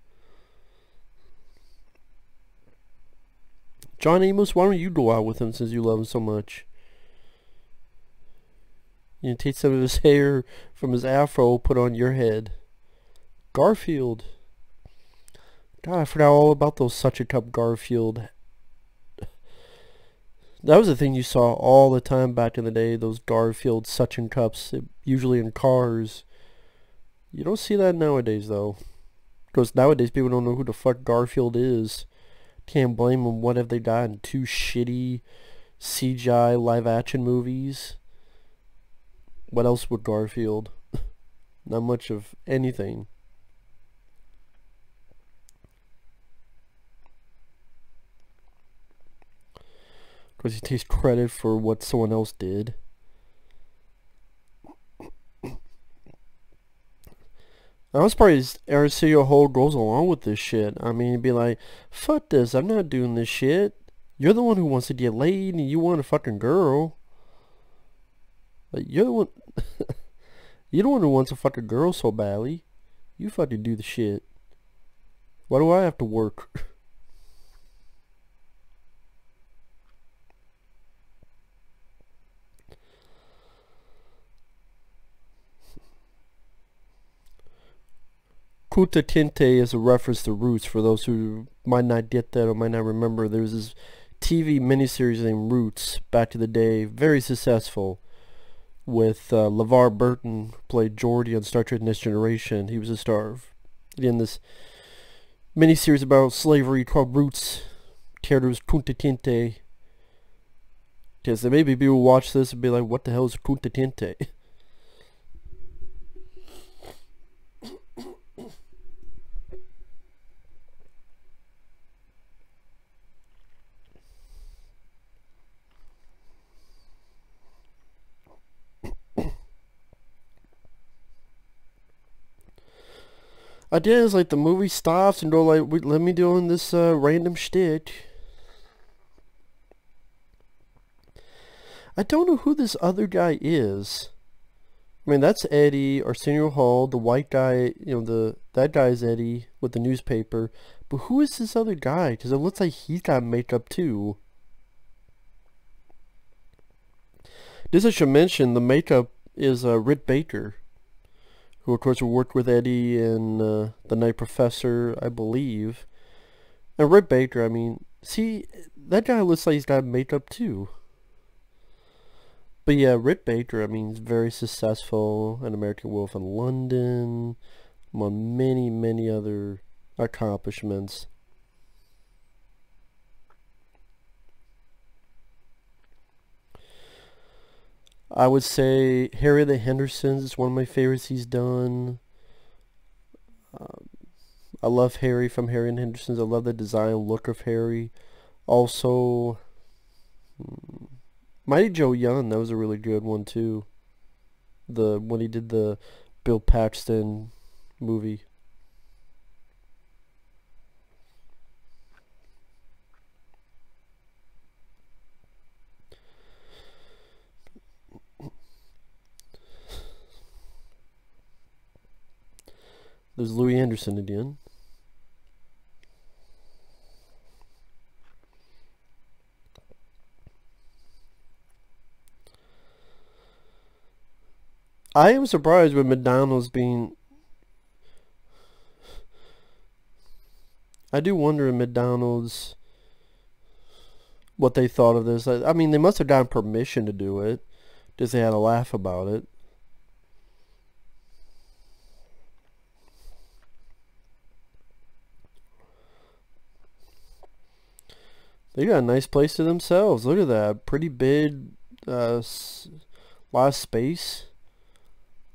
John Amos, why don't you go out with him since you love him so much? You know, take some of his hair from his afro, put on your head. Garfield. God, I forgot all about those Such a Cup Garfield. That was the thing you saw all the time back in the day, those Garfield suction cups, usually in cars. You don't see that nowadays, though. Because nowadays people don't know who the fuck Garfield is. Can't blame them. What have they done? 2 shitty CGI live-action movies? What else would Garfield? Not much of anything. Because he takes credit for what someone else did. I was surprised Arsenio Hall goes along with this shit. I mean, he'd be like, fuck this, I'm not doing this shit. You're the one who wants to get laid and you want a fucking girl. Like, you're the one... You're the one who wants a fucking girl so badly. You fucking do the shit. Why do I have to work? Kunta Kinte is a reference to Roots. For those who might not get that or might not remember, there was this TV miniseries named Roots back in the day, very successful, with LeVar Burton, who played Geordi on Star Trek Next Generation. He was a star of, again, this miniseries about slavery called Roots. Character was Kunta Kinte. Because there may be people who watch this and be like, what the hell is Kunta Kinte? Idea is like the movie stops and go like, let me doing this random shtick. I don't know who this other guy is. I mean, that's Eddie, Arsenio Hall, the white guy, you know, that guy's Eddie with the newspaper. But who is this other guy? Because it looks like he's got makeup too. This I should mention, the makeup is Rick Baker, who of course worked with Eddie in The Night Professor, I believe. And Rick Baker, I mean, see, that guy looks like he's got makeup too. But yeah, Rick Baker, I mean, he's very successful in American Wolf in London, among many, many other accomplishments. I would say Harry the Hendersons is one of my favorites he's done. I love Harry from Harry and Hendersons. I love the design look of Harry. Also, Mighty Joe Young, that was a really good one too. When he did the Bill Paxton movie. There's Louis Anderson again. I am surprised with McDonald's being... I do wonder in McDonald's what they thought of this. I mean, they must have gotten permission to do it, just they had a laugh about it. They got a nice place to themselves. Look at that. Pretty big, lot of space.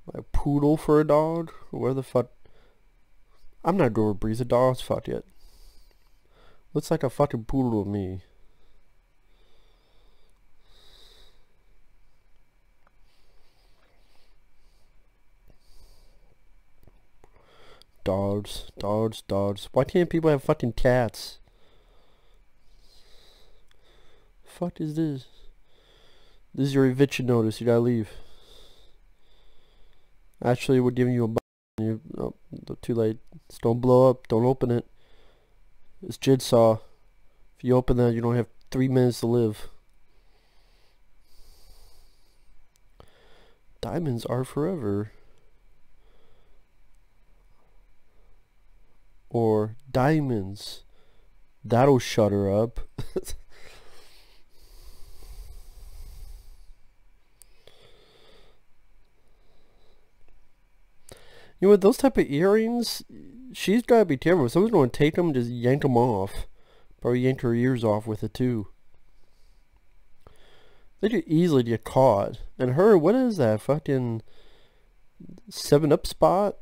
Like a poodle for a dog. Where the fuck? I'm not going to breathe a dog's fuck yet. Looks like a fucking poodle to me. Dogs, dogs, dogs. Why can't people have fucking cats? Fuck is this? This is your eviction notice. You gotta leave. Actually, we're giving you a you, oh, too late. Just don't blow up. Don't open it. It's Jigsaw. If you open that, you don't have 3 minutes to live. Diamonds are forever. Or diamonds. That'll shut her up. You know what, those type of earrings, she's gotta be careful. If someone's gonna take them, just yank them off. Probably yank her ears off with it too. They could easily get caught. And her, what is that? Fucking 7-Up spot?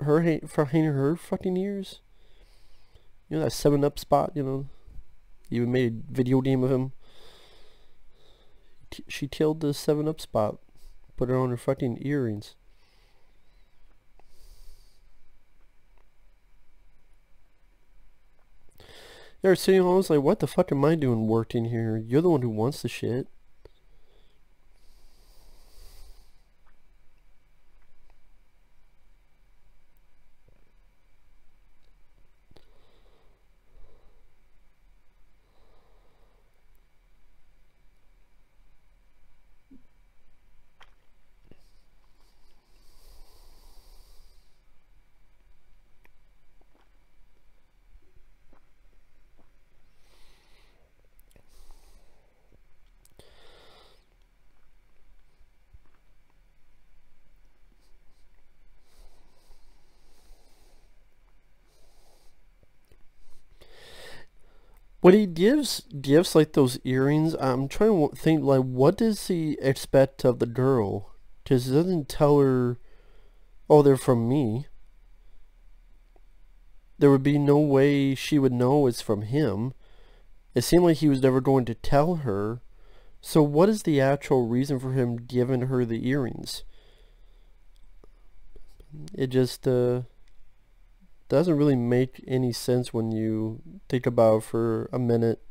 Her for hanging her fucking ears? You know that 7-Up spot, you know? Even made a video game of him. She killed the 7-Up spot. Put it on her fucking earrings. They're sitting home, I was like, what the fuck am I doing working here? You're the one who wants the shit. when he gives gifts like those earrings, I'm trying to think, like, what does he expect of the girl? Because he doesn't tell her, oh, they're from me. There would be no way she would know it's from him. It seemed like he was never going to tell her. So what is the actual reason for him giving her the earrings? It just doesn't really make any sense when you think about it for a minute.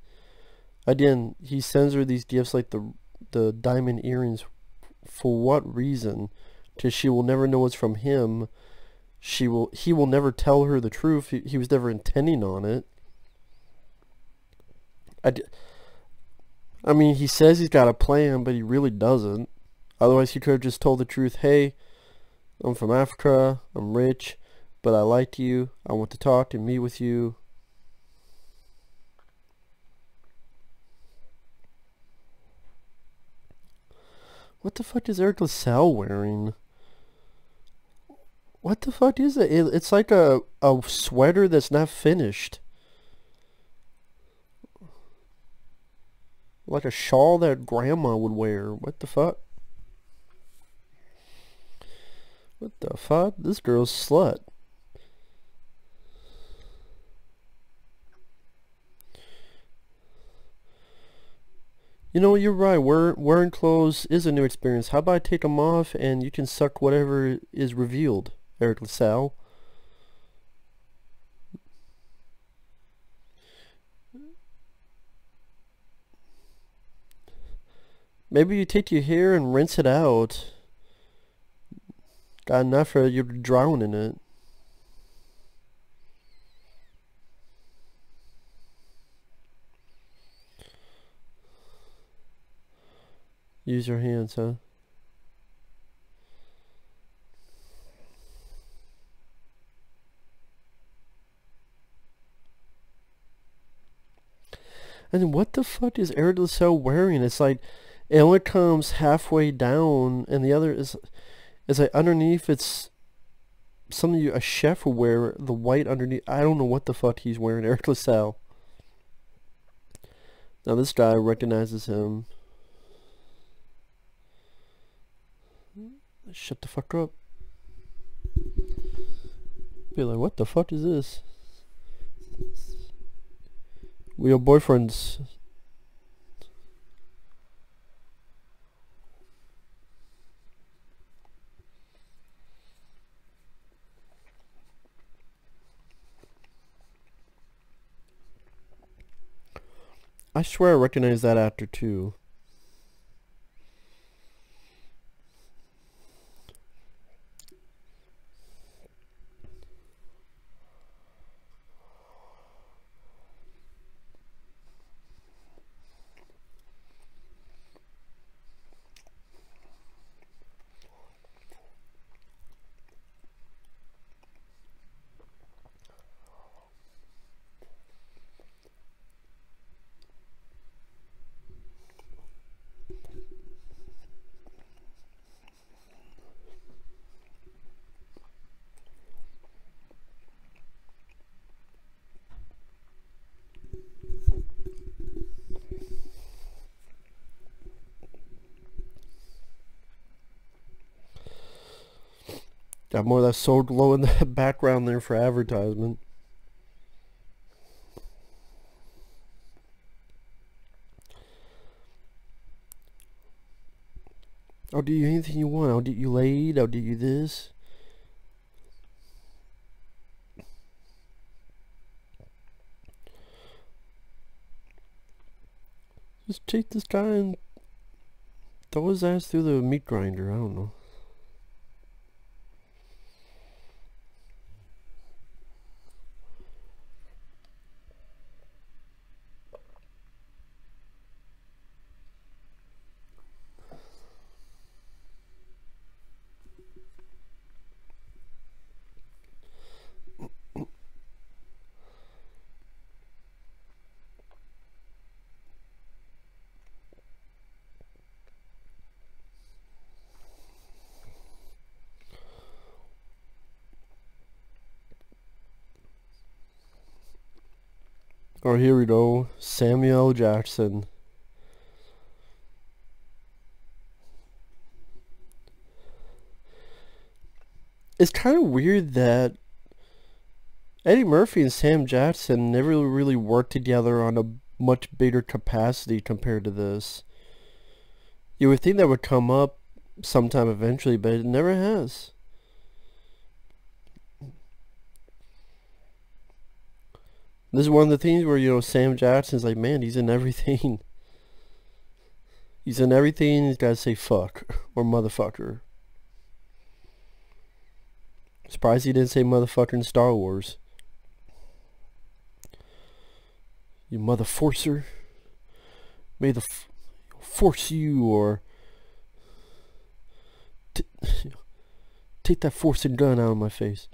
Again, he sends her these gifts like the diamond earrings. For what reason? Because she will never know it's from him. He will never tell her the truth. He was never intending on it. I mean, he says he's got a plan, but he really doesn't. Otherwise, he could have just told the truth. Hey, I'm from Africa. I'm rich, but I like you. I want to talk and meet with you. What the fuck is Eric LaSalle wearing? What the fuck is it? It's like a sweater that's not finished. Like a shawl that grandma would wear. What the fuck? What the fuck? This girl's slut. You know, you're right. Wearing clothes is a new experience. How about I take them off and you can suck whatever is revealed, Eric LaSalle? Maybe you take your hair and rinse it out. Got enough for you to drown in it. Use your hands, huh? And what the fuck is Eric LaSalle wearing? It's like it only comes halfway down, and the other is like underneath. It's something a chef would wear. The white underneath. I don't know what the fuck he's wearing. Eric LaSalle. Now this guy recognizes him. Shut the fuck up. Be like, what the fuck is this? We are boyfriends. I swear I recognize that actor too. Got more of that Soul Glow in the background there for advertisement. I'll do you anything you want. I'll get you laid. I'll get you this. Just take this guy and throw his ass through the meat grinder. I don't know. Oh, here we go. Samuel L. Jackson. It's kind of weird that Eddie Murphy and Sam Jackson never really worked together on a much bigger capacity compared to this. You would think that would come up sometime eventually, but it never has. This is one of the things where, Sam Jackson's like, man, he's in everything. He's in everything, he's gotta say fuck or motherfucker. Surprised he didn't say motherfucker in Star Wars. You mother forcer. May the force you, or take that forcing gun out of my face.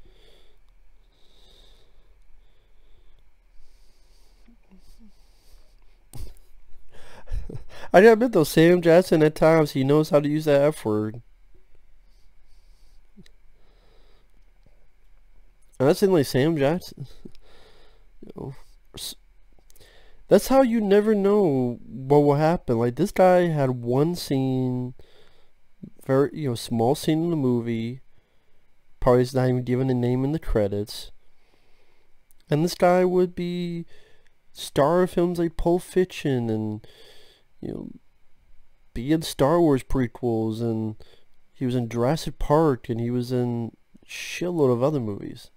I gotta admit though, Sam Jackson at times he knows how to use that F word. And that's in like Sam Jackson. That's how you never know what will happen. Like, this guy had one scene, very, small scene in the movie. Probably is not even given a name in the credits. And this guy would be star of films like Pulp Fiction and, be in Star Wars prequels, and he was in Jurassic Park, and he was in a shitload of other movies.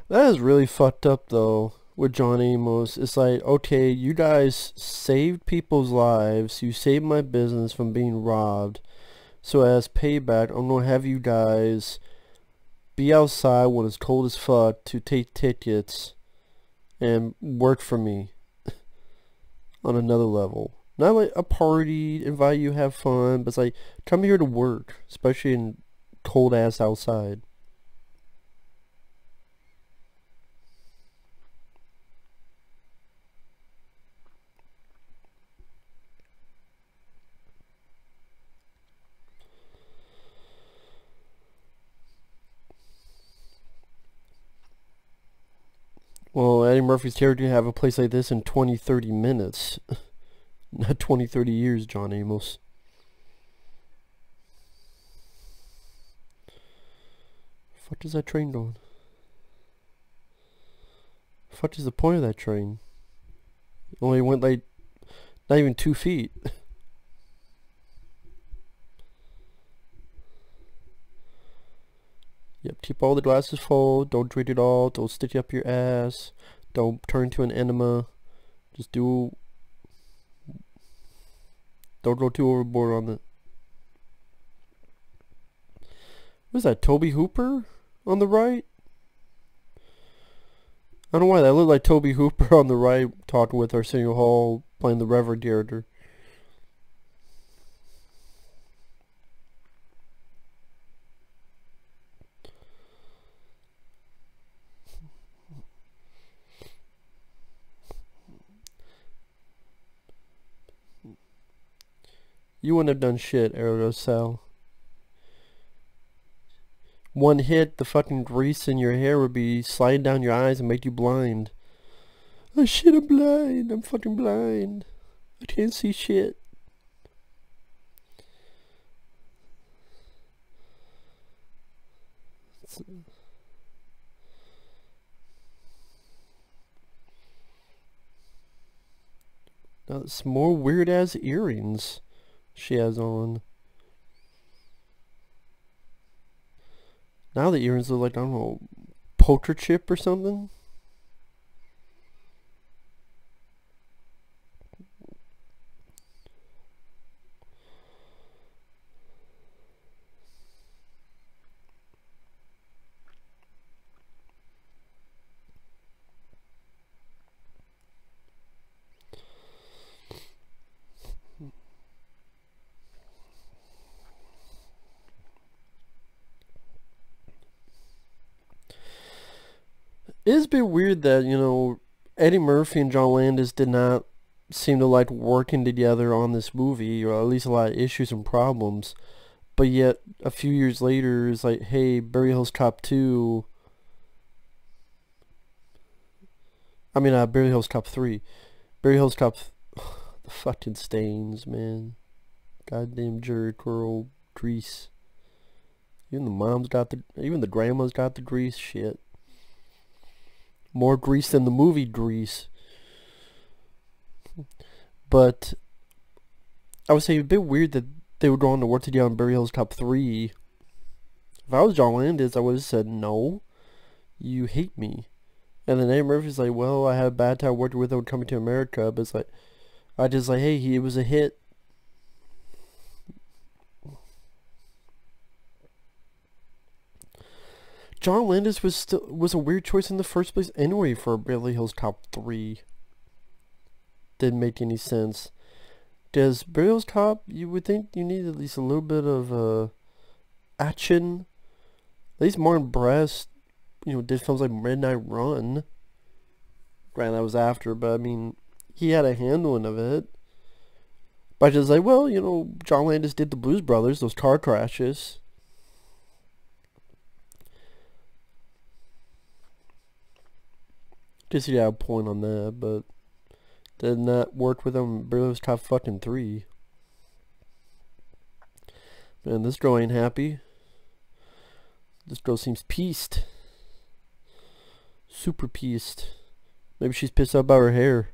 That is really fucked up though with John Amos. It's like, okay, you guys saved people's lives, you saved my business from being robbed, so as payback I'm gonna have you guys be outside when it's cold as fuck to take tickets and work for me on another level. Not like a party, invite you, have fun, but it's like, come here to work, especially in cold ass outside. Well, Eddie Murphy's character have a place like this in 20, 30 minutes. Not 20, 30 years, John Amos. Fuck is that train going? Fuck is the point of that train? It only went like not even 2 feet. Yep, keep all the glasses full. Don't drink it all. Don't stick it up your ass. Don't turn to an enema. Just don't go too overboard on it. What's that, Toby Hooper on the right? I don't know why that looked like Toby Hooper on the right talking with Arsenio Hall playing the Reverend character. You wouldn't have done shit, Aerosol. One hit, the fucking grease in your hair would be sliding down your eyes and make you blind. Oh shit, I'm blind. I'm fucking blind. I can't see shit. Now, some more weird ass earrings she has on. Now the earrings look like, I don't know, poker chip or something. is a bit weird that, you know, Eddie Murphy and John Landis did not seem to like working together on this movie, or at least a lot of issues and problems. But yet, a few years later, it's like, hey, Beverly Hills Cop 2. Beverly Hills Cop 3. Beverly Hills Cop. The fucking stains, man. Goddamn Jerry Curl grease. Even the grandma's got the grease. Shit. More grease than the movie Grease. But I would say a bit weird that they were going to work together on Beverly Hills Cop 3. If I was John Landis, I would have said, no, you hate me. And then Eddie Murphy's like, well, I had a bad time working with him coming to America. But it's like, I just like, hey, it was a hit. John Landis was a weird choice in the first place anyway for Beverly Hills Cop 3. Didn't make any sense. Does Beverly Hills Cop, you would think you need at least a little bit of action. At least Martin Brest, you know, did films like Midnight Run. Granted, that was after, but I mean, he had a handling of it. But I just like, well, you know, John Landis did the Blues Brothers, those car crashes. Guess he had a point on that, but did not work with him. Beverly Hills Cop fucking 3. Man, this girl ain't happy. This girl seems pieced. Super pieced. Maybe she's pissed out about her hair.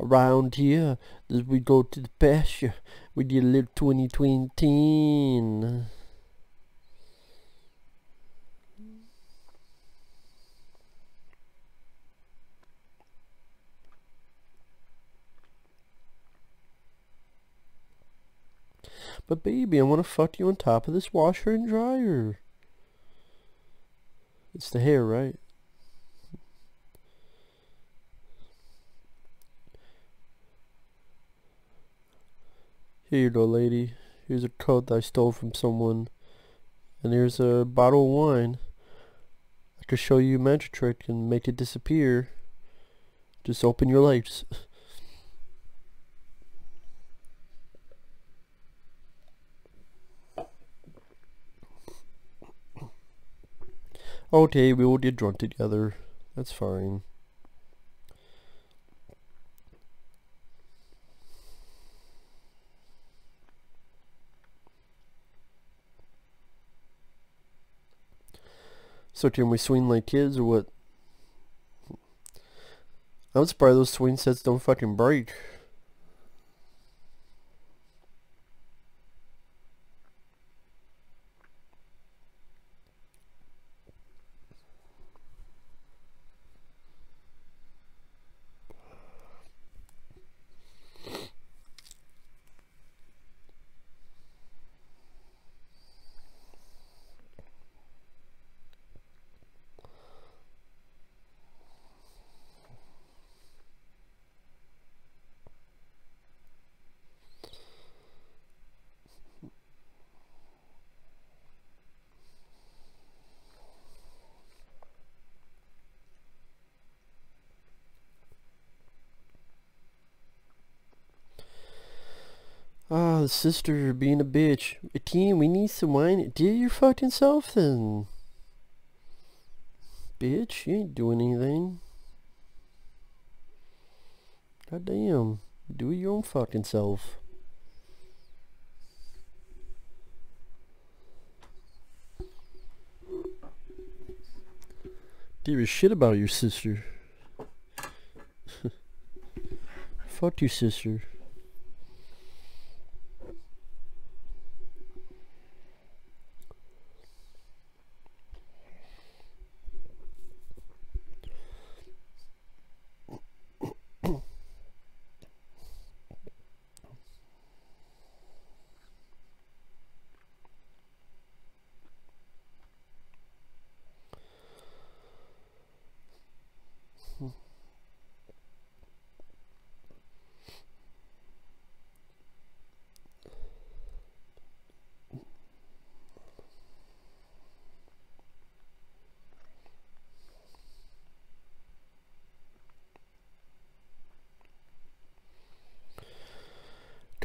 Around here, as we go to the pasture, we did a little 2020. But baby, I want to fuck you on top of this washer and dryer. It's the hair, right? Here you go, lady. Here's a coat that I stole from someone. And here's a bottle of wine. I could show you a magic trick and make it disappear. Just open your legs. Okay, we will get drunk together. That's fine. So can we swing like kids or what? I'm surprised those swing sets don't fucking break. Ah, the sister being a bitch. Akeem, we need some wine. Do your fucking self then. Bitch, you ain't doing anything. God damn. Do it your own fucking self. Give a shit about your sister. Fuck your sister.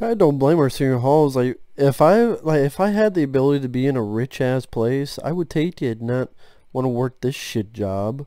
I don't blame Arsenio Hall. It's like if I had the ability to be in a rich ass place, I would take it, not want to work this shit job.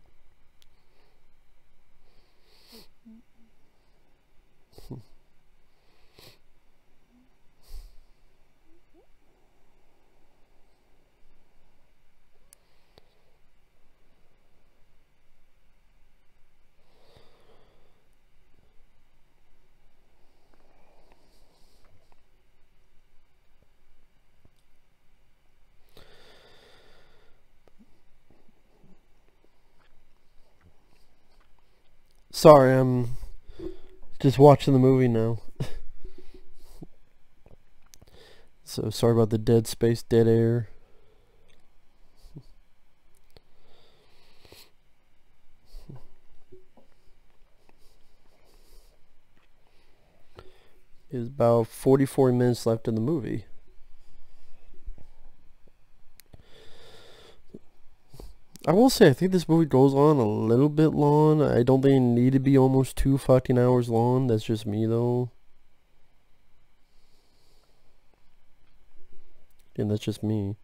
Sorry, I'm just watching the movie now. So sorry about the dead space, dead air. There's about 44 minutes left in the movie. I will say, I think this movie goes on a little bit long. I don't think it need to be almost 2 fucking hours long. That's just me, though. And that's just me.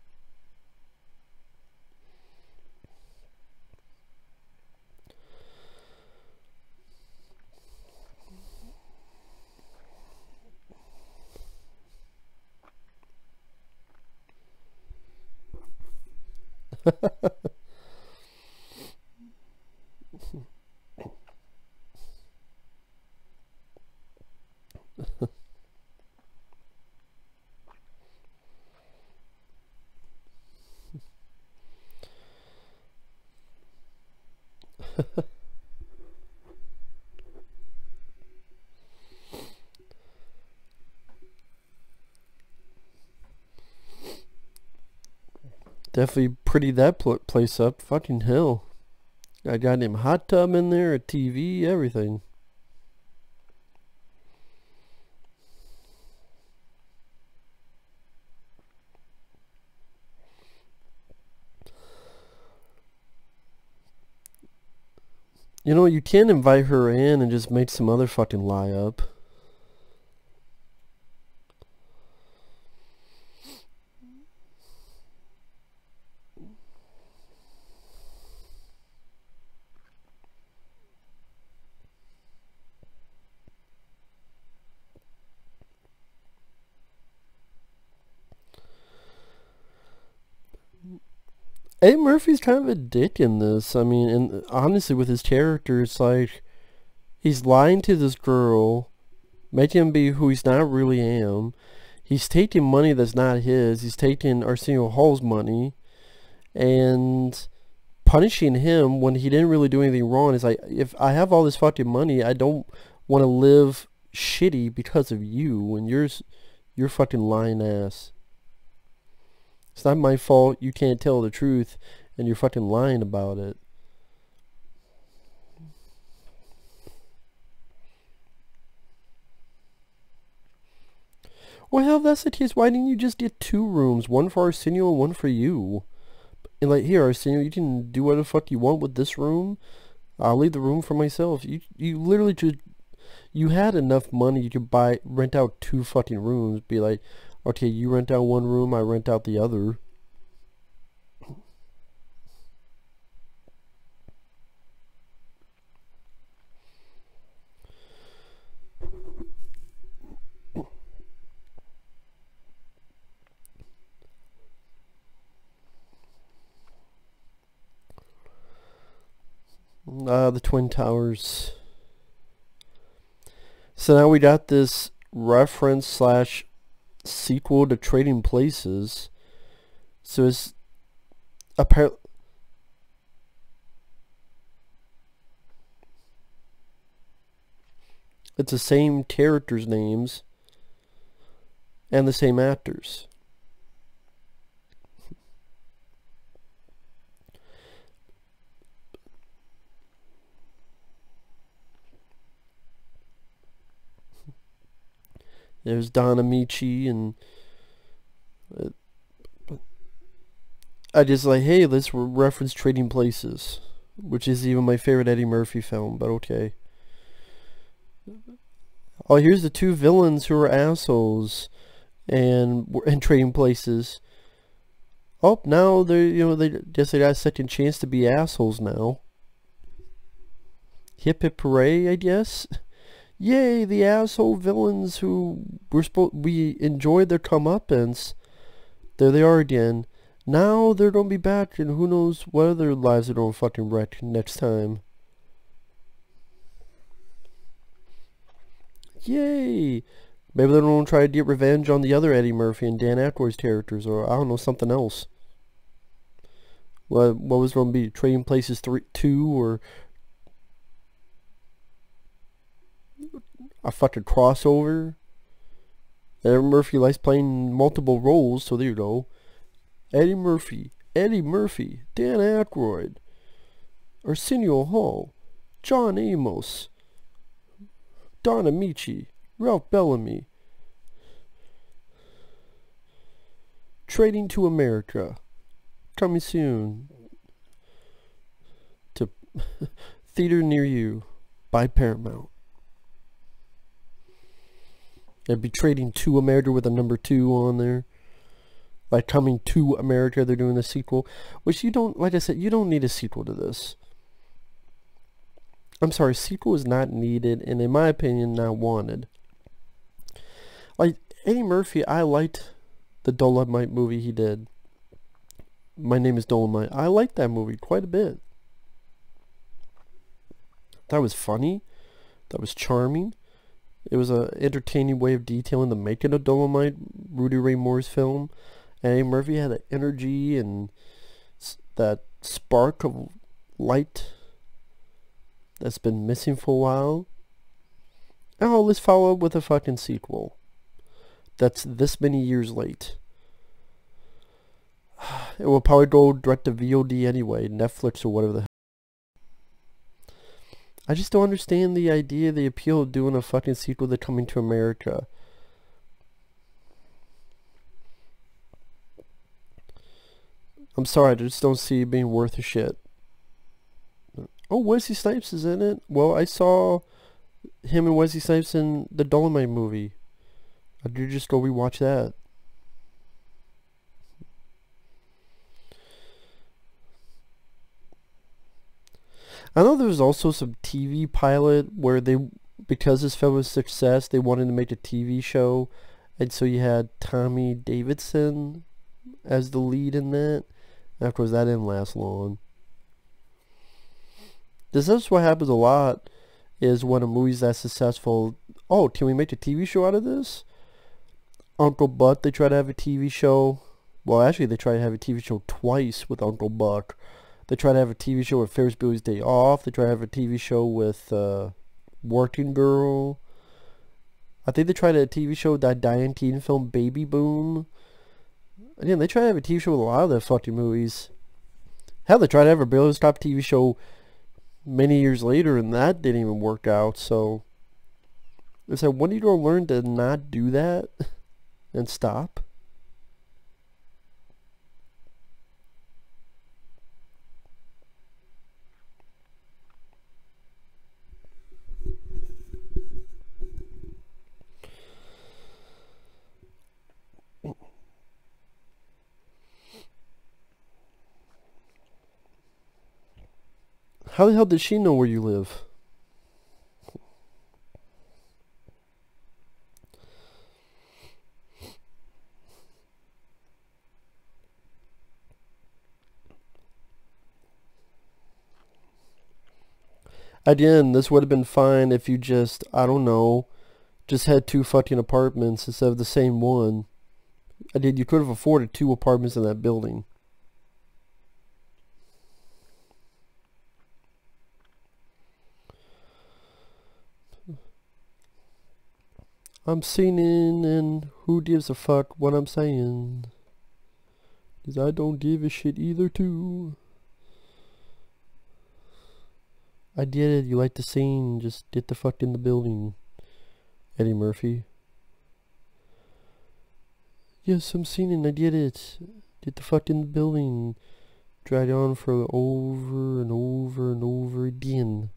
Definitely pretty that place up. Fucking hell. I got him hot tub in there, a TV, everything. You know, you can invite her in and just make some other fucking lie up. Eddie Murphy's kind of a dick in this. I mean, and honestly, with his character, it's like he's lying to this girl, making him be who he's not really am. He's taking money that's not his. He's taking Arsenio Hall's money and punishing him when he didn't really do anything wrong. It's like, if I have all this fucking money, I don't want to live shitty because of you and your fucking lying ass. It's not my fault you can't tell the truth and you're fucking lying about it. Well, hell, if that's the case, why didn't you just get 2 rooms? One for Arsenio and one for you. And like, here, Arsenio, you can do whatever the fuck you want with this room. I'll leave the room for myself. You literally just, you had enough money you could rent out 2 fucking rooms. Be like, okay, you rent out 1 room, I rent out the other. The Twin Towers. So now we got this reference slash sequel to Trading Places. So it's apparently it's the same characters' names and the same actors. There's Don Amici, and I just like, hey, let's reference Trading Places, which is even my favorite Eddie Murphy film, but okay. Oh, here's the two villains who are assholes and were in Trading Places. Oh, now they guess they got a second chance to be assholes now. Hip hip hooray, I guess. Yay, the asshole villains who we enjoyed their comeuppance. There they are again. Now they're gonna be back, and who knows what other lives they're gonna fucking wreck next time. Yay! Maybe they're gonna try to get revenge on the other Eddie Murphy and Dan Aykroyd's characters, or I don't know, something else. What was gonna be Trading Places 2, or a fucking crossover? Eddie Murphy likes playing multiple roles, so there you go. Eddie Murphy, Dan Aykroyd, Arsenio Hall, John Amos, Don Amici, Ralph Bellamy. Trading to America. Coming soon to theater near you by Paramount. It'd be Trading to America with a number 2 on there. Like Coming to America, they're doing a sequel. Which you don't, like I said, you don't need a sequel to this. I'm sorry, sequel is not needed, and in my opinion, not wanted. Like, Eddie Murphy, I liked the Dolomite movie he did. My Name is Dolomite. I liked that movie quite a bit. That was funny. That was charming. It was an entertaining way of detailing the making of Dolomite, Rudy Ray Moore's film. And Eddie Murphy had that energy and that spark of light that's been missing for a while. Oh, let's follow up with a fucking sequel that's this many years late. It will probably go direct to VOD anyway, Netflix or whatever the hell. I just don't understand the idea, the appeal of doing a fucking sequel to Coming to America. I'm sorry, I just don't see it being worth a shit. Oh, Wesley Snipes is in it? Well, I saw him and Wesley Snipes in the Dolomite movie. I did just go rewatch that. I know there was also some TV pilot where they, because this film was a success, they wanted to make a TV show. And so you had Tommy Davidson as the lead in that. Of course, that didn't last long. This is what happens a lot, is when a movie's that successful. Oh, can we make a TV show out of this? Uncle Buck, they try to have a TV show. Well, actually, they try to have a TV show twice with Uncle Buck. They try to have a TV show with Ferris Bueller's Day Off. They try to have a TV show with Working Girl. I think they tried a TV show with that Diane Keaton film, Baby Boom. Again, they try to have a TV show with a lot of their fucking movies. Hell, they tried to have a Billy Stop TV show many years later, and that didn't even work out. So, it's like, when are you going to learn to not do that and stop? How the hell did she know where you live? Again, this would have been fine if you just, I don't know, just had 2 fucking apartments instead of the same one. You could have afforded 2 apartments in that building. I'm singing, and who gives a fuck what I'm saying? 'Cause I don't give a shit either too. I get it, you like to sing, just get the fuck in the building, Eddie Murphy. Yes, I'm singing, I get it. Get the fuck in the building. Drag on for over and over and over again.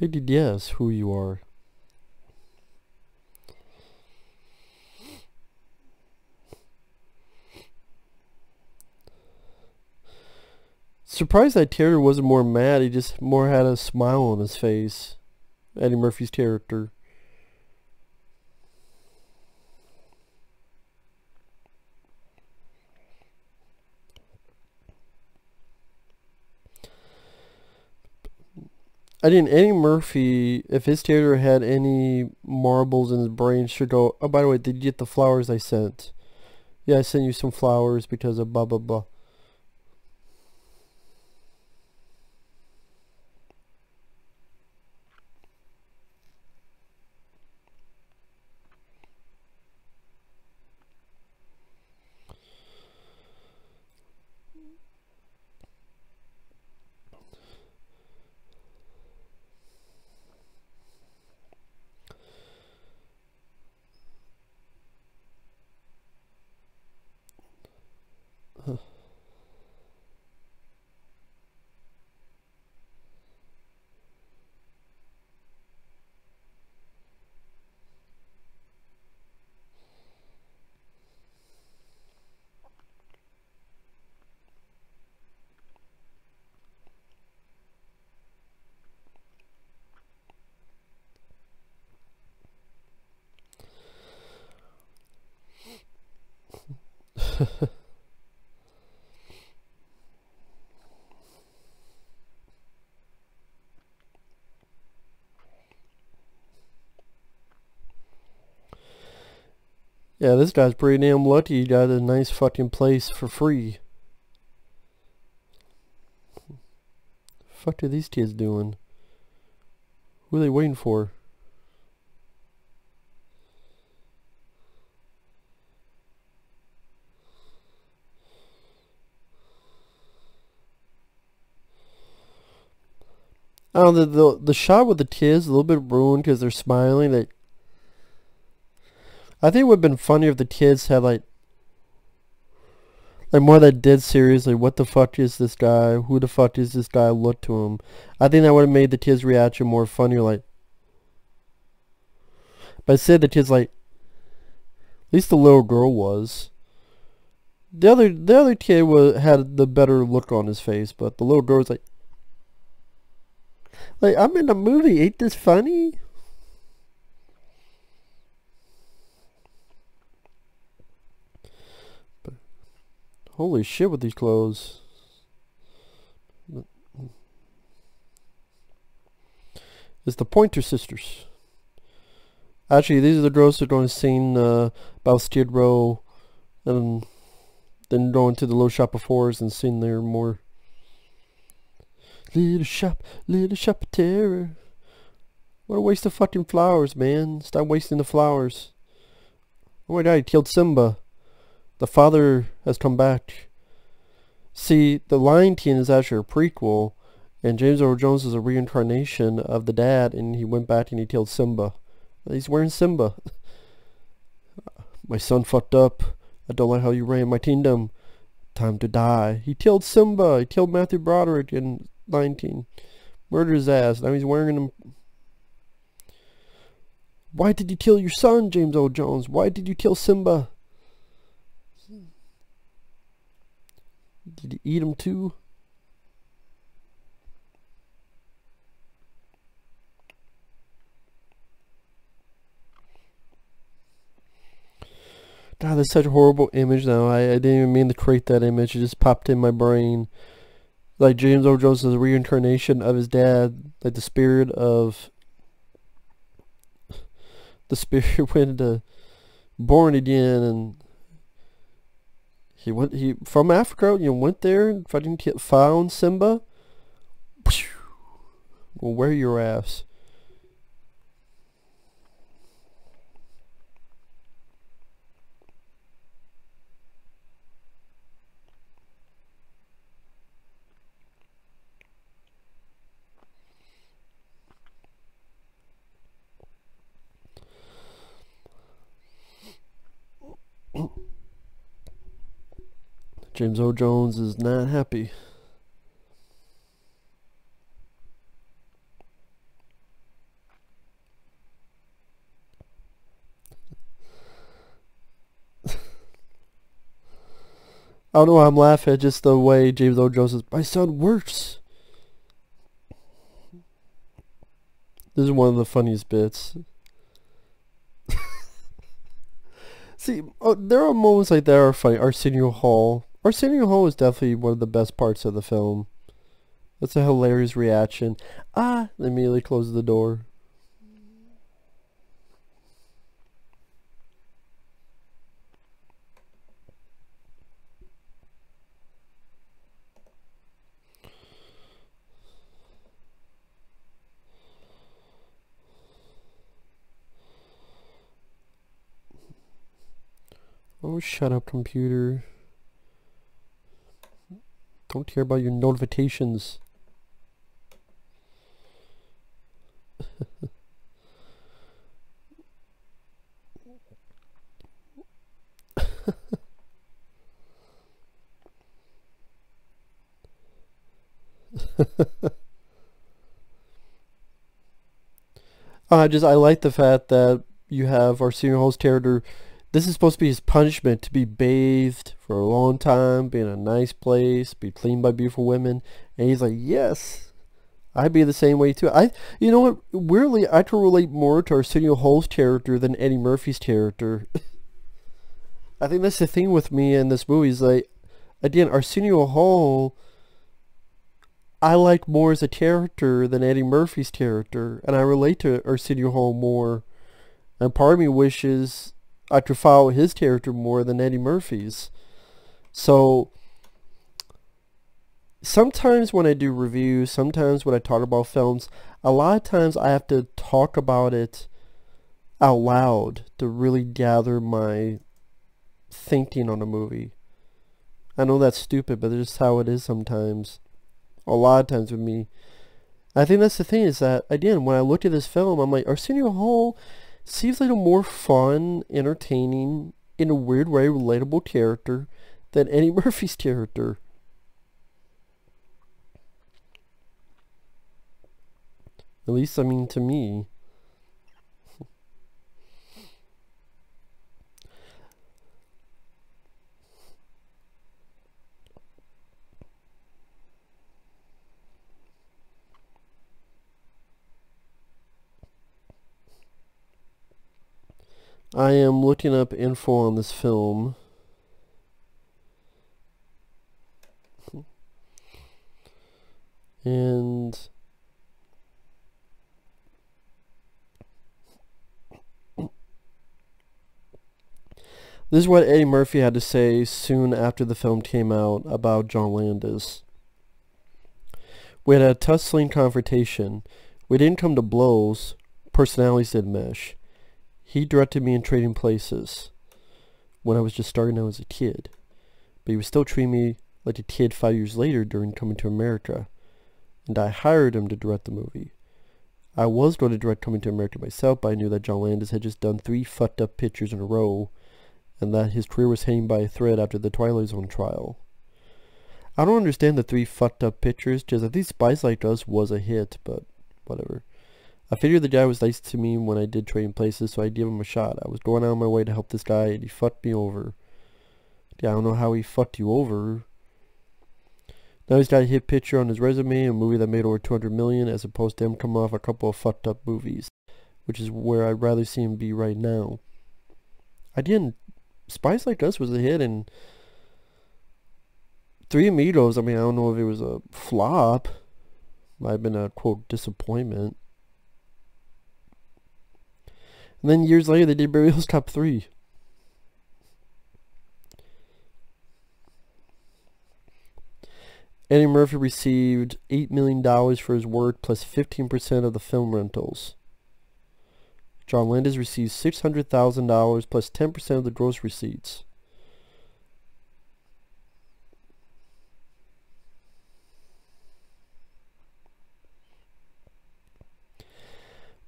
They did guess who you are. Surprised that Terry wasn't more mad. He just more had a smile on his face. Eddie Murphy's character. I didn't. Eddie Murphy, if his character had any marbles in his brain, should go, oh, by the way, did you get the flowers I sent? Yeah, I sent you some flowers because of blah, blah, blah. Yeah, this guy's pretty damn lucky he got a nice fucking place for free. Fuck are these kids doing? Who are they waiting for? Oh, the shot with the kids a little bit ruined because they're smiling. I think it would have been funnier if the kids had like more of that dead serious, like, what the fuck is this guy? Who the fuck is this guy? Look to him. I think that would have made the kids' reaction more funnier, like. But instead the kids like, at least the little girl was. The other kid had the better look on his face, but the little girl was like, I'm in a movie, ain't this funny? But, holy shit with these clothes. It's the Pointer Sisters. Actually, these are the girls that are going to sing about Skid Row, and then go into the Little Shop of Horrors and sing there more. Little shop of terror. What a waste of fucking flowers, man. Stop wasting the flowers. Oh my god, he killed Simba. The father has come back. See, The Lion King is actually a prequel, and James Earl Jones is a reincarnation of the dad, and he went back and he killed Simba. He's wearing Simba. My son fucked up. I don't like how you ran my kingdom. Time to die. He killed Simba. He killed Matthew Broderick in 19. Murdered his ass. Now he's wearing him. Why did you kill your son, James Earl Jones? Why did you kill Simba? Did you eat him too? God, that's such a horrible image now. I didn't even mean to create that image. It just popped in my brain. Like James Earl Jones is a reincarnation of his dad. Like the spirit went to born again, and he from Africa, went there and fucking found Simba. Well, wear your ass. James Earl Jones is not happy. I don't know why I'm laughing at just the way James Earl Jones says, my son works. This is one of the funniest bits. See, there are moments like that are funny. Arsenio Hall. Arsenio Hall is definitely one of the best parts of the film. That's a hilarious reaction. Immediately closes the door. Oh, shut up, computer. Don't care about your notifications. I like the fact that you have Arsenio Hall's character. This is supposed to be his punishment, to be bathed for a long time, be in a nice place, be cleaned by beautiful women. And he's like, yes, I'd be the same way too. You know what? Weirdly, I can relate more to Arsenio Hall's character than Eddie Murphy's character. I think that's the thing with me in this movie is like, again, Arsenio Hall, I like more as a character than Eddie Murphy's character, and I relate to Arsenio Hall more. And part of me wishes I could follow his character more than Eddie Murphy's. So sometimes when I do reviews, sometimes when I talk about films, a lot of times I have to talk about it out loud to really gather my thinking on a movie. I know that's stupid, but it's just how it is sometimes. A lot of times with me. I think that's the thing is that, again, when I looked at this film, I'm like, Arsenio Hall seems like a more fun, entertaining, in a weird way, relatable character than Eddie Murphy's character. At least, I mean, to me. I am looking up info on this film. And this is what Eddie Murphy had to say soon after the film came out about John Landis. We had a tussling confrontation. We didn't come to blows. Personalities didn't mesh. He directed me in Trading Places when I was just starting out as a kid. But he was still treating me like a kid 5 years later during Coming to America. And I hired him to direct the movie. I was going to direct Coming to America myself, but I knew that John Landis had just done 3 fucked up pictures in a row, and that his career was hanging by a thread after the Twilight Zone trial. I don't understand the 3 fucked up pictures, because I think Spies Like Us was a hit, but whatever. I figured the guy was nice to me when I did Trading Places, so I gave him a shot. I was going out of my way to help this guy, and he fucked me over. Yeah, I don't know how he fucked you over. Now he's got a hit picture on his resume, a movie that made over $200 million, as opposed to him coming off a couple of fucked up movies, which is where I'd rather see him be right now. Again, Spies Like Us was a hit, and Three Amigos, I mean, I don't know if it was a flop. Might have been a, quote, disappointment. And then years later, they did Beverly Hills Cop 3. Eddie Murphy received $8 million for his work, plus 15% of the film rentals. John Landis received $600,000, plus 10% of the gross receipts.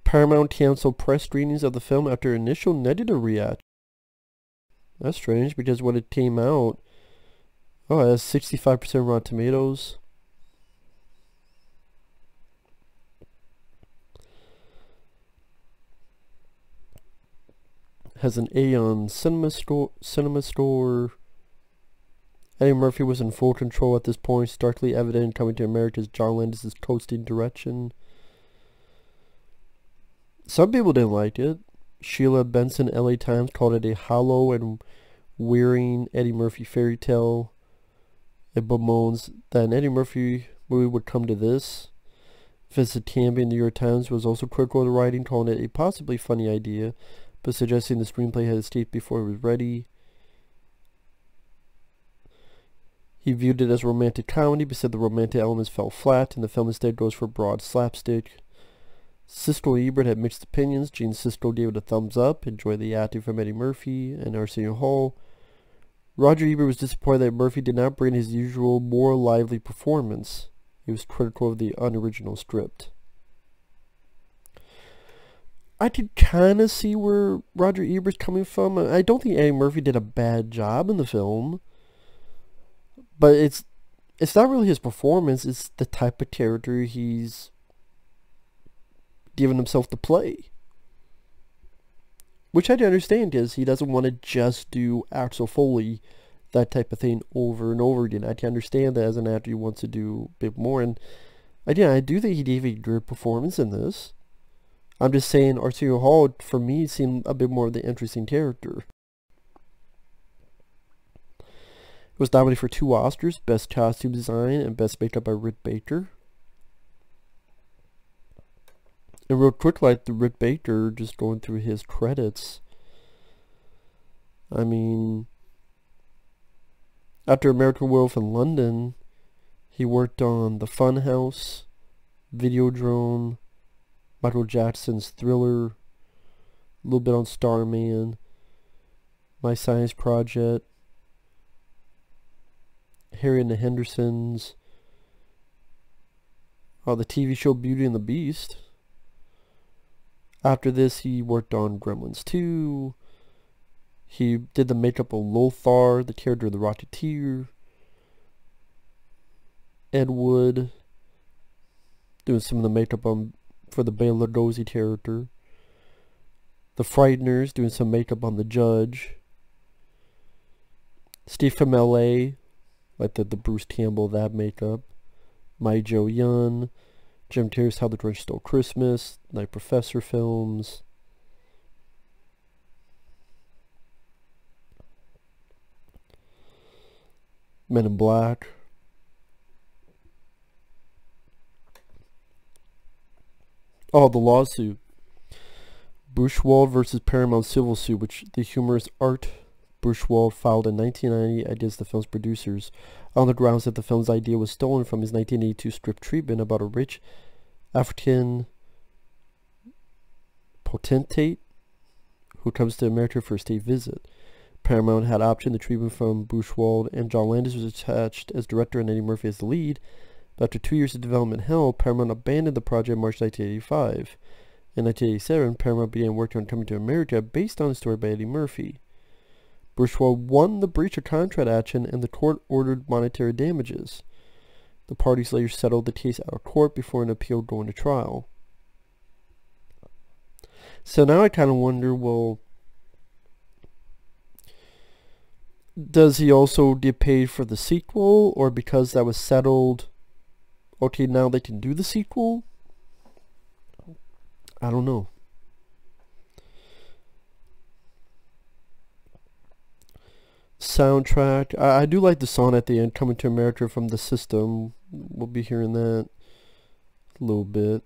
Paramount canceled press screenings of the film after initial negative reaction. That's strange, because when it came out, Oh, it has 65% Rotten Tomatoes. Has an A on Cinema Store. Eddie Murphy was in full control at this point, starkly evident in Coming to America's John Landis' coasting direction. Some people didn't like it. Sheila Benson, LA Times, called it a hollow and wearying Eddie Murphy fairy tale. It bemoans that an Eddie Murphy movie would come to this. Vincent Canby in the New York Times was also critical of the writing, calling it a possibly funny idea, but suggesting the screenplay had escaped before it was ready. He viewed it as a romantic comedy, but said the romantic elements fell flat, and the film instead goes for broad slapstick. Siskel and Ebert had mixed opinions. Gene Siskel gave it a thumbs up, enjoyed the acting from Eddie Murphy and Arsenio Hall. Roger Ebert was disappointed that Murphy did not bring his usual, more lively performance. He was critical of the unoriginal script. I could kind of see where Roger Ebert's coming from. I don't think Eddie Murphy did a bad job in the film. But it's not really his performance, it's the type of character he's given himself to play. Which I do understand, because he doesn't want to just do Axel Foley, that type of thing, over and over again. I can understand that as an actor he wants to do a bit more. And again, I do think he gave a good performance in this. I'm just saying Arsenio Hall, for me, seemed a bit more of the interesting character. It was nominated for 2 Oscars, Best Costume Design and Best Makeup by Rick Baker. And real quick, like the Rick Baker, just going through his credits. I mean, after American Werewolf in London, he worked on The Funhouse, Videodrome, Michael Jackson's Thriller, a little bit on Starman, My Science Project, Harry and the Hendersons, the TV show Beauty and the Beast. After this, he worked on Gremlins 2. He did the makeup of Lothar, the character of the Rocketeer. Ed Wood, doing some of the makeup for the Bela Lugosi character. The Frighteners, doing some makeup on the Judge. Steve from L.A., like the Bruce Campbell, that makeup. My Joe Young, Jim Carrey's How the Grinch Stole Christmas, Night Professor films. Men in Black. Oh, the lawsuit. Buchwald versus Paramount civil suit, which the humorist Art Buchwald filed in 1990 against the film's producers on the grounds that the film's idea was stolen from his 1982 script treatment about a rich African potentate who comes to America for a state visit. Paramount had optioned the treatment from Buchwald, and John Landis was attached as director and Eddie Murphy as the lead. But after 2 years of development hell, Paramount abandoned the project in March 1985. In 1987, Paramount began working on Coming to America based on a story by Eddie Murphy. Buchwald won the breach of contract action, and the court ordered monetary damages. The parties later settled the case out of court before an appeal going to trial. So now I kind of wonder, well, does he also get paid for the sequel, or because that was settled, okay, now they can do the sequel? I don't know. Soundtrack. I do like the song at the end, Coming to America from The System. We'll be hearing that a little bit.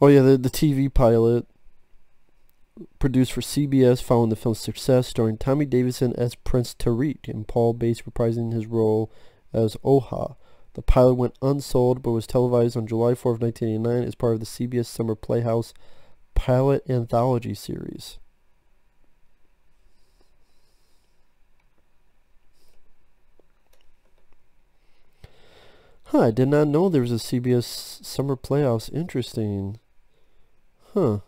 Oh yeah, the TV pilot, produced for CBS following the film's success, starring Tommy Davidson as Prince Tariq and Paul Bates reprising his role as Oha. The pilot went unsold but was televised on July 4th, 1989 as part of the CBS Summer Playhouse pilot anthology series. I did not know there was a CBS Summer Playhouse. Interesting. Huh.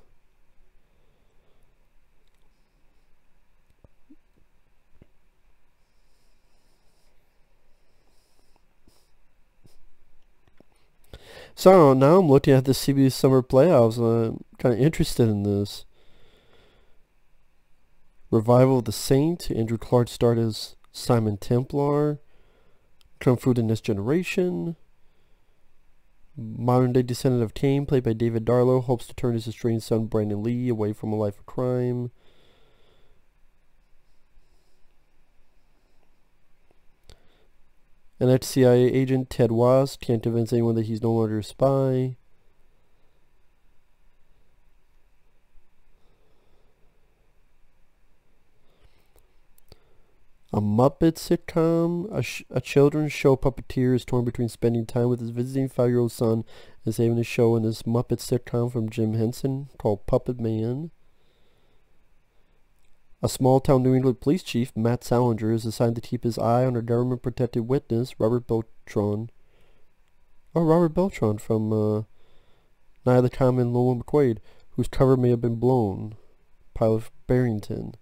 So now I'm looking at the CBS Summer Playoffs and I'm kind of interested in this. Revival of the Saint. Andrew Clark starred as Simon Templar. Come through the next generation. Modern day descendant of Cain, played by David Darlow, hopes to turn his estranged son Brandon Lee away from a life of crime. An ex-CIA agent, Ted Wast, can't convince anyone that he's no longer a spy. A Muppet sitcom. A children's show puppeteer is torn between spending time with his visiting 5-year-old son and saving a show in this Muppet sitcom from Jim Henson called Puppet Man. A small-town New England police chief, Matt Salinger, is assigned to keep his eye on a government-protected witness, Robert Beltran. Oh, Robert Beltran from Night of the Common Lola McQuaid, whose cover may have been blown. Pilot Barrington.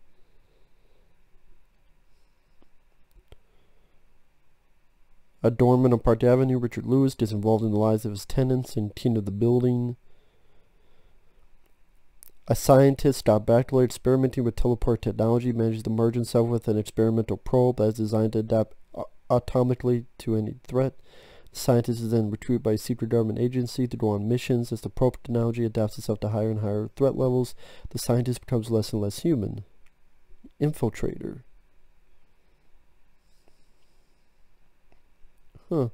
A doorman on Park Avenue, Richard Lewis, gets involved in the lives of his tenants and king of the building. A scientist, Scott Bachelor, experimenting with teleport technology, manages to merge himself with an experimental probe that is designed to adapt atomically to any threat. The scientist is then recruited by a secret government agency to go on missions. As the probe technology adapts itself to higher and higher threat levels, the scientist becomes less and less human. Infiltrator. Huh.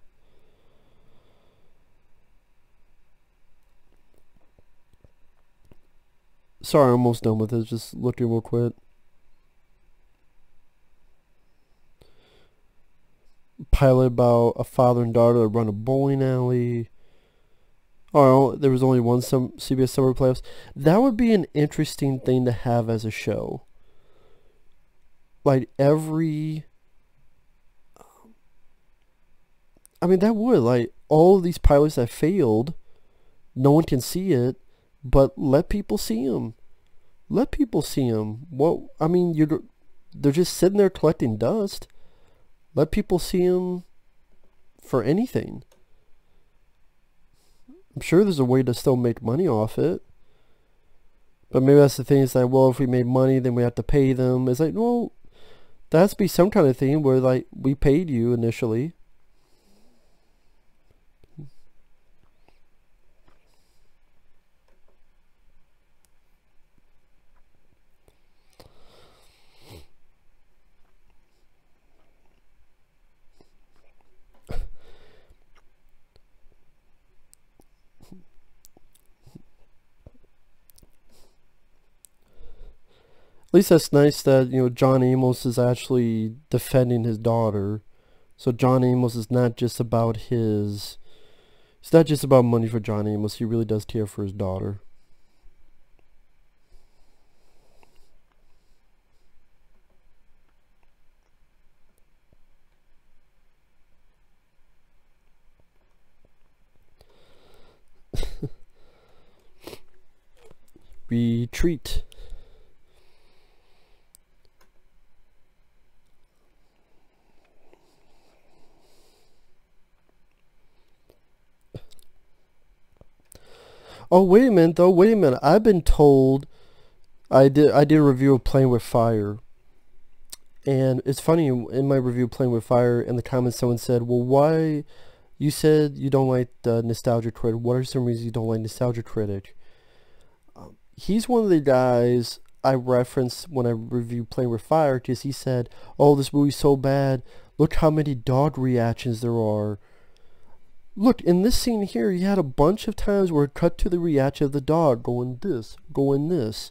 Sorry, I'm almost done with it. Just looking real quick. Pilot about a father and daughter that run a bowling alley. Oh, there was only one CBS Summer Playoffs. That would be an interesting thing to have as a show. Like every... I mean, that would, like, all of these pilots that failed, no one can see it, but let people see them. Let people see them. Well, I mean, they're just sitting there collecting dust. Let people see them for anything. I'm sure there's a way to still make money off it. But maybe that's the thing, is that, well, if we made money, then we have to pay them. It's like, well, that has to be some kind of thing where, like, we paid you initially. At least that's nice that, John Amos is actually defending his daughter. So John Amos is not just about it's not just about money for John Amos. He really does care for his daughter. Retreat. Oh, wait a minute, though. Wait a minute. I've been told... I did a review of Playing with Fire. And it's funny, in my review of Playing with Fire, in the comments someone said, well, why... You said you don't like Nostalgia Critic. What are some reasons you don't like Nostalgia Critic? He's one of the guys I referenced when I reviewed Playing with Fire, because he said, oh, this movie's so bad. Look how many dog reactions there are. Look, in this scene here, you had a bunch of times where it cut to the reaction of the dog going this, going this.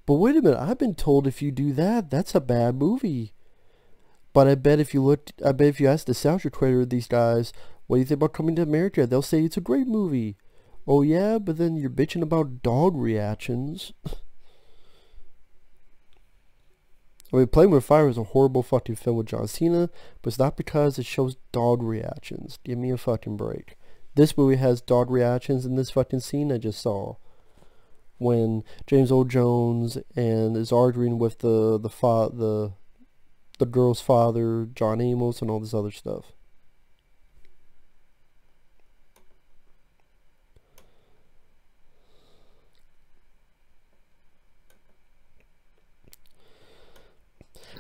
But wait a minute, I've been told if you do that, that's a bad movie. But I bet if you ask the Nostalgia Critic, these guys, what do you think about Coming to America? They'll say it's a great movie. Oh yeah, but then you're bitching about dog reactions. I mean, Playing with Fire is a horrible fucking film with John Cena, but it's not because it shows dog reactions. Give me a fucking break. This movie has dog reactions in this fucking scene I just saw. when James Earl Jones and is arguing with the girl's father, John Amos, and all this other stuff.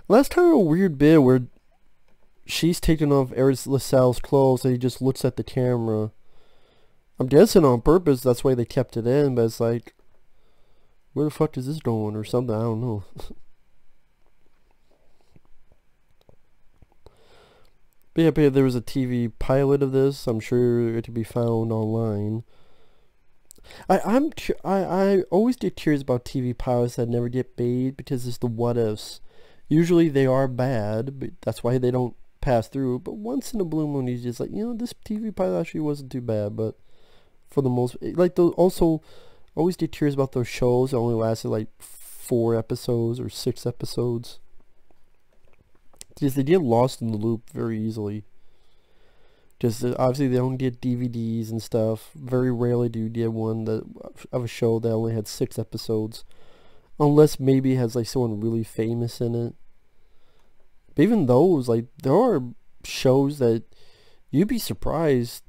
Last time a weird bit where she's taking off Eric LaSalle's clothes and he just looks at the camera. I'm guessing on purpose, that's why they kept it in, but it's like, where the fuck is this going or something? I don't know. But yeah, there was a TV pilot of this. I'm sure it could be found online. I always get curious about TV pilots that never get made because it's the what ifs. Usually they are bad, but that's why they don't pass through. But once in a blue moon, he's just like, this TV pilot actually wasn't too bad. But for the most, like, those also always get curious about those shows that only lasted like 4 episodes or 6 episodes. Because they get lost in the loop very easily. Just obviously they don't get DVDs and stuff. Very rarely do you get one of a show that only had 6 episodes, unless maybe it has like someone really famous in it. But even those, like, there are shows that you'd be surprised.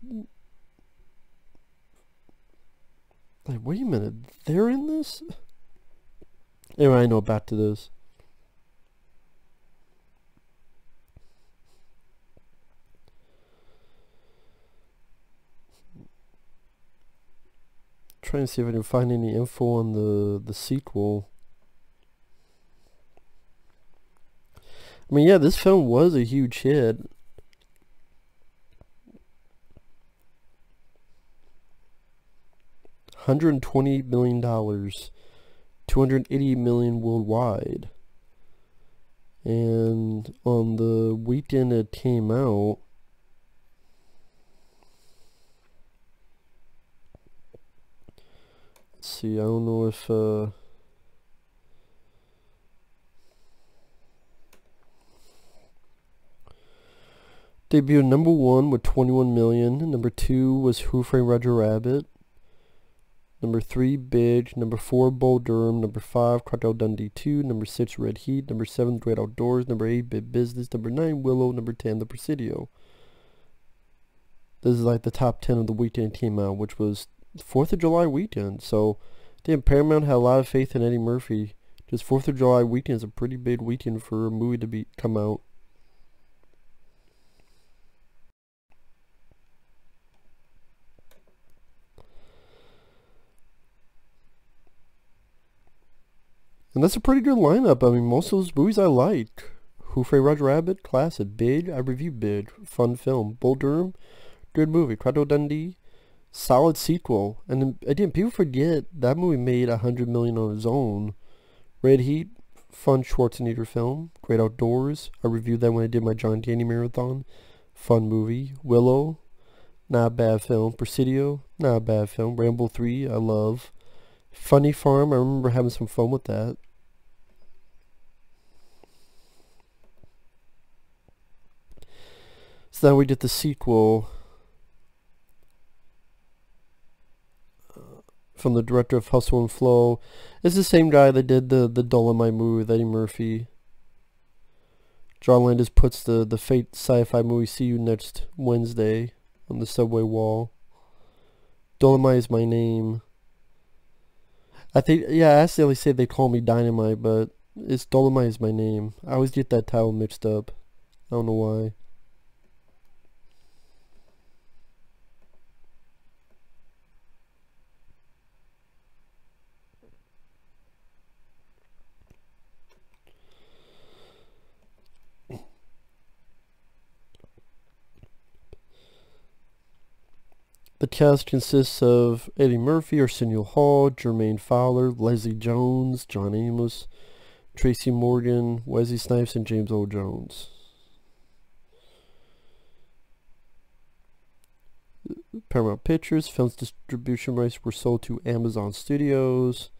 Like, wait a minute, they're in this? Anyway, I know, back to this. Trying to see if I can find any info on the sequel. I mean, yeah, this film was a huge hit. $120 million, $280 million worldwide. And on the weekend it came out, let's see, I don't know if debuted number 1 with 21 million. Number 2 was Who Framed Roger Rabbit. Number 3, Big. Number 4, Bull Durham. Number 5, Crocodile Dundee 2. Number 6, Red Heat. Number 7, Great Outdoors. Number 8, Big Business. Number 9, Willow. Number 10, The Presidio. This is like the top 10 of the weekend came out, which was 4th of July weekend. So, damn, Paramount had a lot of faith in Eddie Murphy. Just 4th of July weekend is a pretty big weekend for a movie to come out. And that's a pretty good lineup. I mean, most of those movies I like. Who Framed Roger Rabbit, classic. Big, I reviewed Big, fun film. Bull Durham, good movie. Crocodile Dundee, solid sequel. And then, again, people forget that movie made $100 million on its own. Red Heat, fun Schwarzenegger film. Great Outdoors, I reviewed that when I did my John Candy marathon. Fun movie. Willow, not a bad film. Presidio, not a bad film. Rambo 3, I love. Funny Farm, I remember having some fun with that. So now we get the sequel from the director of Hustle and Flow. It's the same guy that did the Dolomite movie with Eddie Murphy. John Landis puts the Fate sci-fi movie See You Next Wednesday on the subway wall. Dolomite Is My Name. I think, yeah, I accidentally say they call me Dynamite, but it's Dolomite Is My Name. I always get that title mixed up. I don't know why. The cast consists of Eddie Murphy, Arsenio Hall, Jermaine Fowler, Leslie Jones, John Amos, Tracy Morgan, Wesley Snipes, and James Earl Jones. Paramount Pictures. Film's distribution rights were sold to Amazon Studios.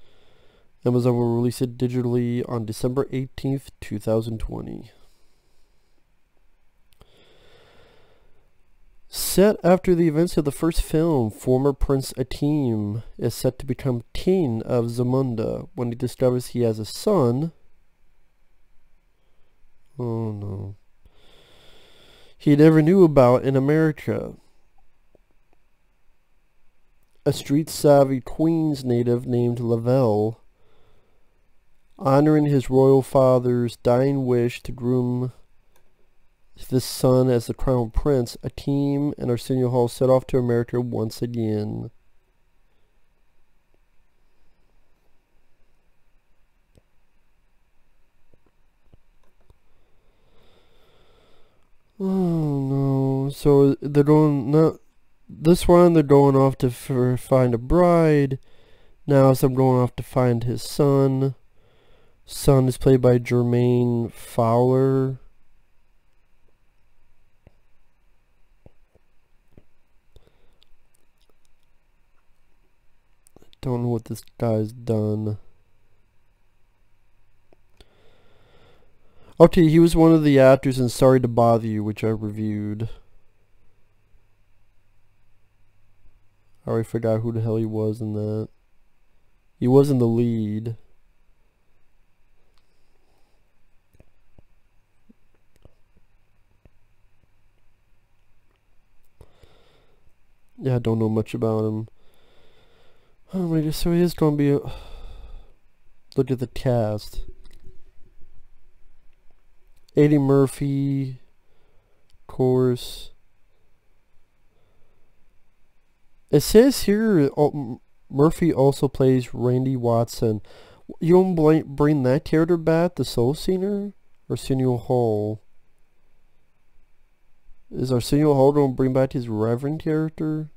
Amazon will release it digitally on December 18th, 2020. Set after the events of the first film, former Prince Akeem is set to become king of Zamunda when he discovers he has a son. Oh no. He never knew about in America. A street-savvy Queens native named Lavelle, honoring his royal father's dying wish to groom this son as the crown prince, Akeem and Arsenio Hall set off to America once again. Oh no! So they're going not this one. They're going off to find a bride. Now, so I'm going off to find his son. Son is played by Jermaine Fowler. Don't know what this guy's done. Okay, he was one of the actors in Sorry to Bother You, which I reviewed. I already forgot who the hell he was in that. He wasn't the lead. Yeah, I don't know much about him. Oh my god, so he is going to be a... Look at the cast. Eddie Murphy, of course. It says here Murphy also plays Randy Watson. You don't bring that character back, the soul singer? Arsenio Hall. Is Arsenio Hall going to bring back his Reverend character?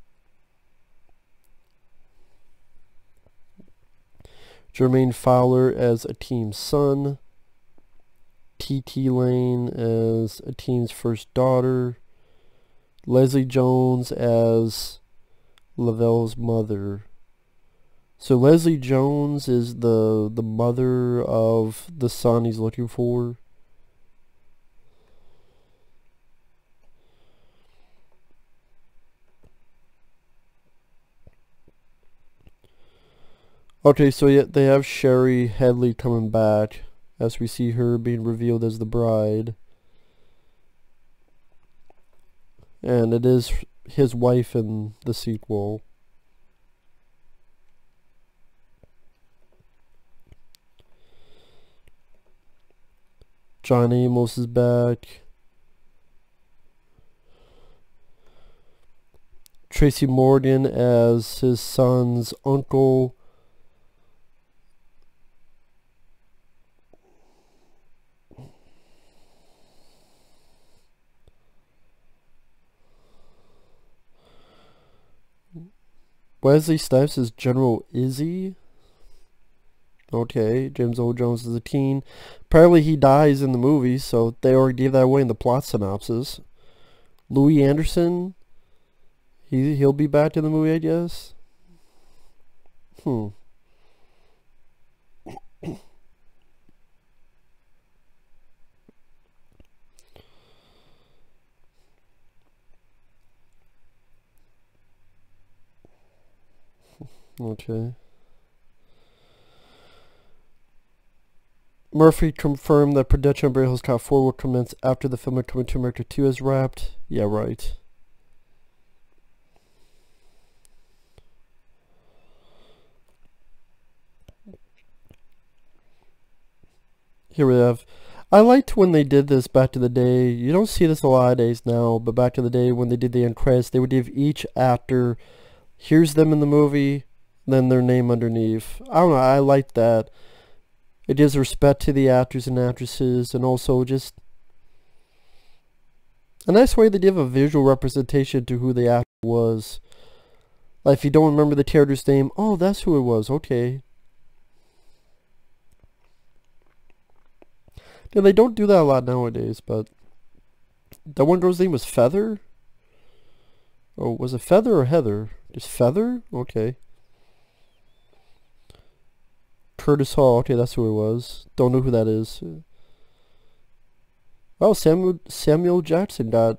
Jermaine Fowler as Akeem's son. T.T. Lane as Akeem's first daughter. Leslie Jones as Lavelle's mother. So Leslie Jones is the mother of the son he's looking for. Okay, so yeah, they have Shari Headley coming back as we see her being revealed as the bride. And it is his wife in the sequel. John Amos is back. Tracy Morgan as his son's uncle. Wesley Snipes is General Izzy. Okay, James Earl Jones is a teen. Apparently he dies in the movie, so they already gave that away in the plot synopsis. Louis Anderson, he'll be back in the movie, I guess. Okay. Murphy confirmed that production on Beverly Hills Cop 4 will commence after the film Coming to America 2 is wrapped. Yeah, right. Here we have... I liked when they did this back in the day. You don't see this a lot of days now, but back in the day when they did the end credits, they would give each actor, here's them in the movie, then their name underneath. I don't know, I like that. It gives respect to the actors and actresses, and also just a nice way to give a visual representation to who the actor was. Like, if you don't remember the character's name, oh, that's who it was, okay. Yeah, they don't do that a lot nowadays, but that one girl's name was Feather? Oh, was it Feather or Heather? Just Feather? Okay. Curtis Hall, okay, that's who it was. Don't know who that is. Oh, Samuel Jackson got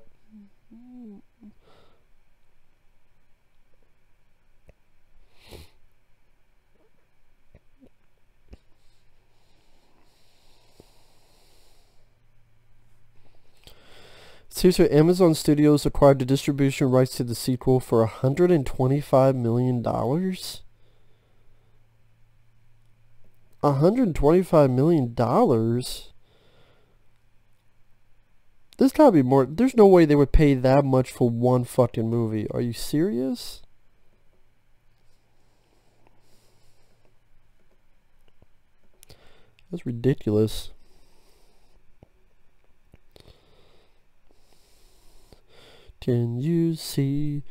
Seriously, Amazon Studios acquired the distribution rights to the sequel for $125 million? $125 million? There's gotta be more. There's no way they would pay that much for one fucking movie. Are you serious? That's ridiculous. Can you see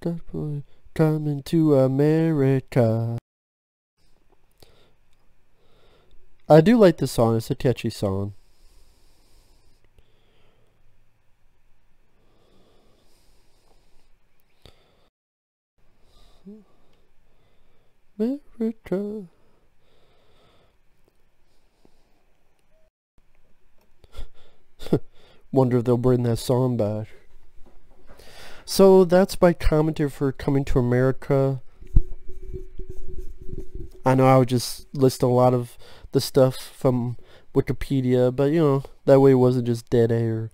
that boy coming to America? I do like this song. It's a catchy song. America. Wonder if they'll bring that song back. So that's my commentary for Coming to America. I know I would just list a lot of the stuff from Wikipedia, but you know, that way it wasn't just dead air.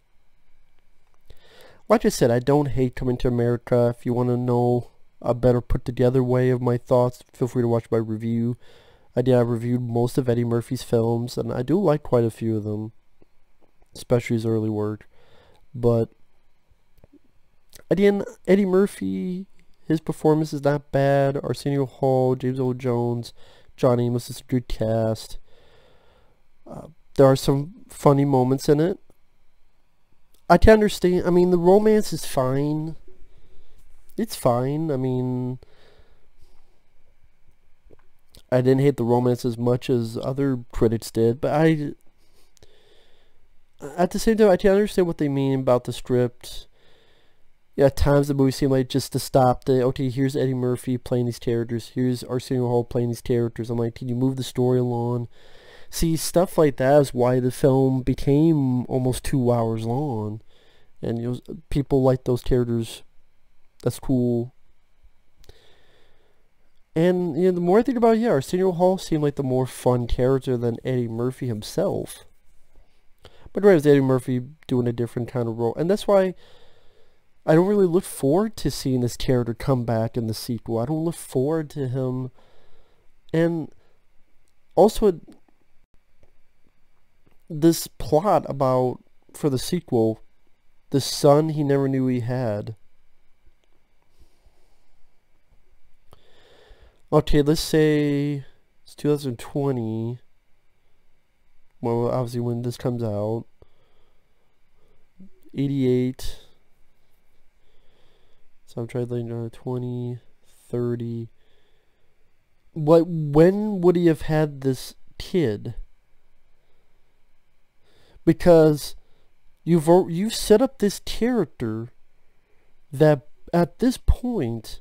Like I said, I don't hate Coming to America. If you want to know a better put together way of my thoughts, feel free to watch my review. I reviewed most of Eddie Murphy's films, and I do like quite a few of them, especially his early work. But again, Eddie Murphy, his performance is not bad. Arsenio Hall, James Earl Jones, John Amos is a good cast. There are some funny moments in it. I can understand. I mean, the romance is fine. It's fine. I mean, I didn't hate the romance as much as other critics did, but at the same time, I can understand what they mean about the script. Yeah, at times the movie seemed like just to stop okay, here's Eddie Murphy playing these characters, here's Arsenio Hall playing these characters. I'm like, can you move the story along? See, stuff like that is why the film became almost 2 hours long. And you know, people like those characters. That's cool. And you know, the more I think about it, yeah, Arsenio Hall seemed like the more fun character than Eddie Murphy himself. But right, it was Eddie Murphy doing a different kind of role. And that's why I don't really look forward to seeing this character come back in the sequel. I don't look forward to him. And also, this plot about, for the sequel, the son he never knew he had. Okay, let's say it's 2020. Well, obviously when this comes out. 88. So I'm trying to think, 20, 30. When would he have had this kid? Because you've set up this character that at this point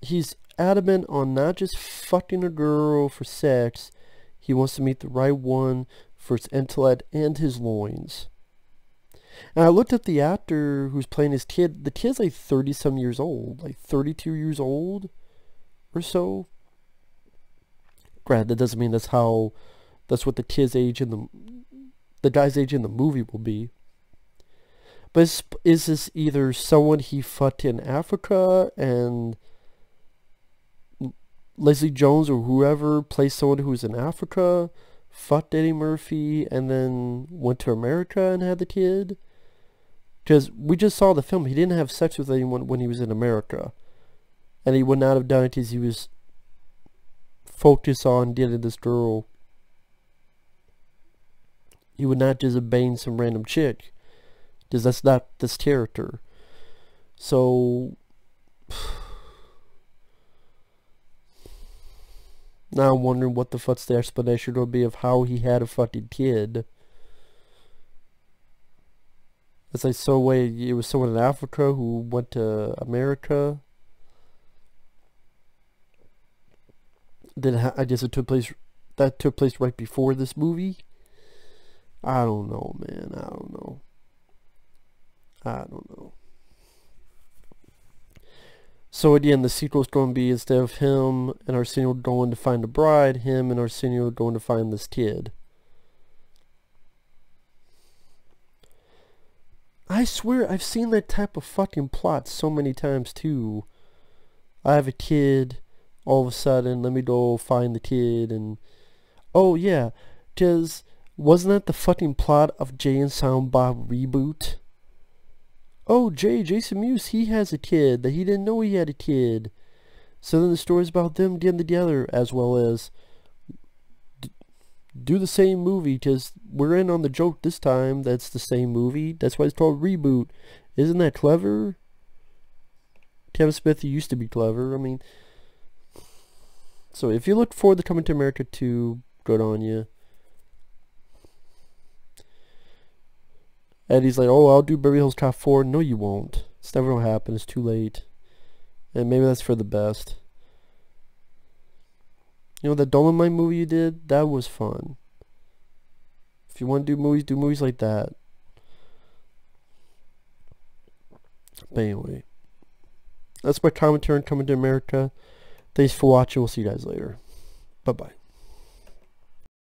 he's adamant on not just fucking a girl for sex. He wants to meet the right one for his intellect and his loins. And I looked at the actor who's playing his kid. The kid's like 30-some years old. Like 32 years old or so. Granted, that doesn't mean that's what the kid's age in the guy's age in the movie will be. But is this either someone he fucked in Africa and Leslie Jones or whoever plays someone who's in Africa, fucked Eddie Murphy, and then went to America and had the kid? Because we just saw the film. He didn't have sex with anyone when he was in America. And he would not have done it because he was focused on getting this girl. He would not just bang some random chick. Because that's not this character. So now I'm wondering what the fuck's the explanation will be of how he had a fucking kid. It's like, so wait, it was someone in Africa who went to America. Then I guess it took place right before this movie. I don't know, man. I don't know. So again, the sequel's going to be, instead of him and Arsenio going to find a bride, him and Arsenio going to find this kid. I swear I've seen that type of fucking plot so many times too. I have a kid, all of a sudden, let me go find the kid, and... Oh, yeah, because wasn't that the fucking plot of Jay and Silent Bob Reboot? Oh, Jason Mewes, he has a kid, that he didn't know he had a kid. So then the story's about them getting together, as well as do the same movie, because we're in on the joke this time. That's the same movie. That's why it's called Reboot. Isn't that clever? Kevin Smith, he used to be clever. I mean, so if you look forward to Coming to America 2, good on you. Eddie's like, oh, I'll do Beverly Hills Cop 4. No, you won't. It's never going to happen. It's too late. And maybe that's for the best. You know, that Dolomite movie you did? That was fun. If you want to do movies like that. But anyway. That's my commentary on Coming to America. Thanks for watching. We'll see you guys later. Bye-bye.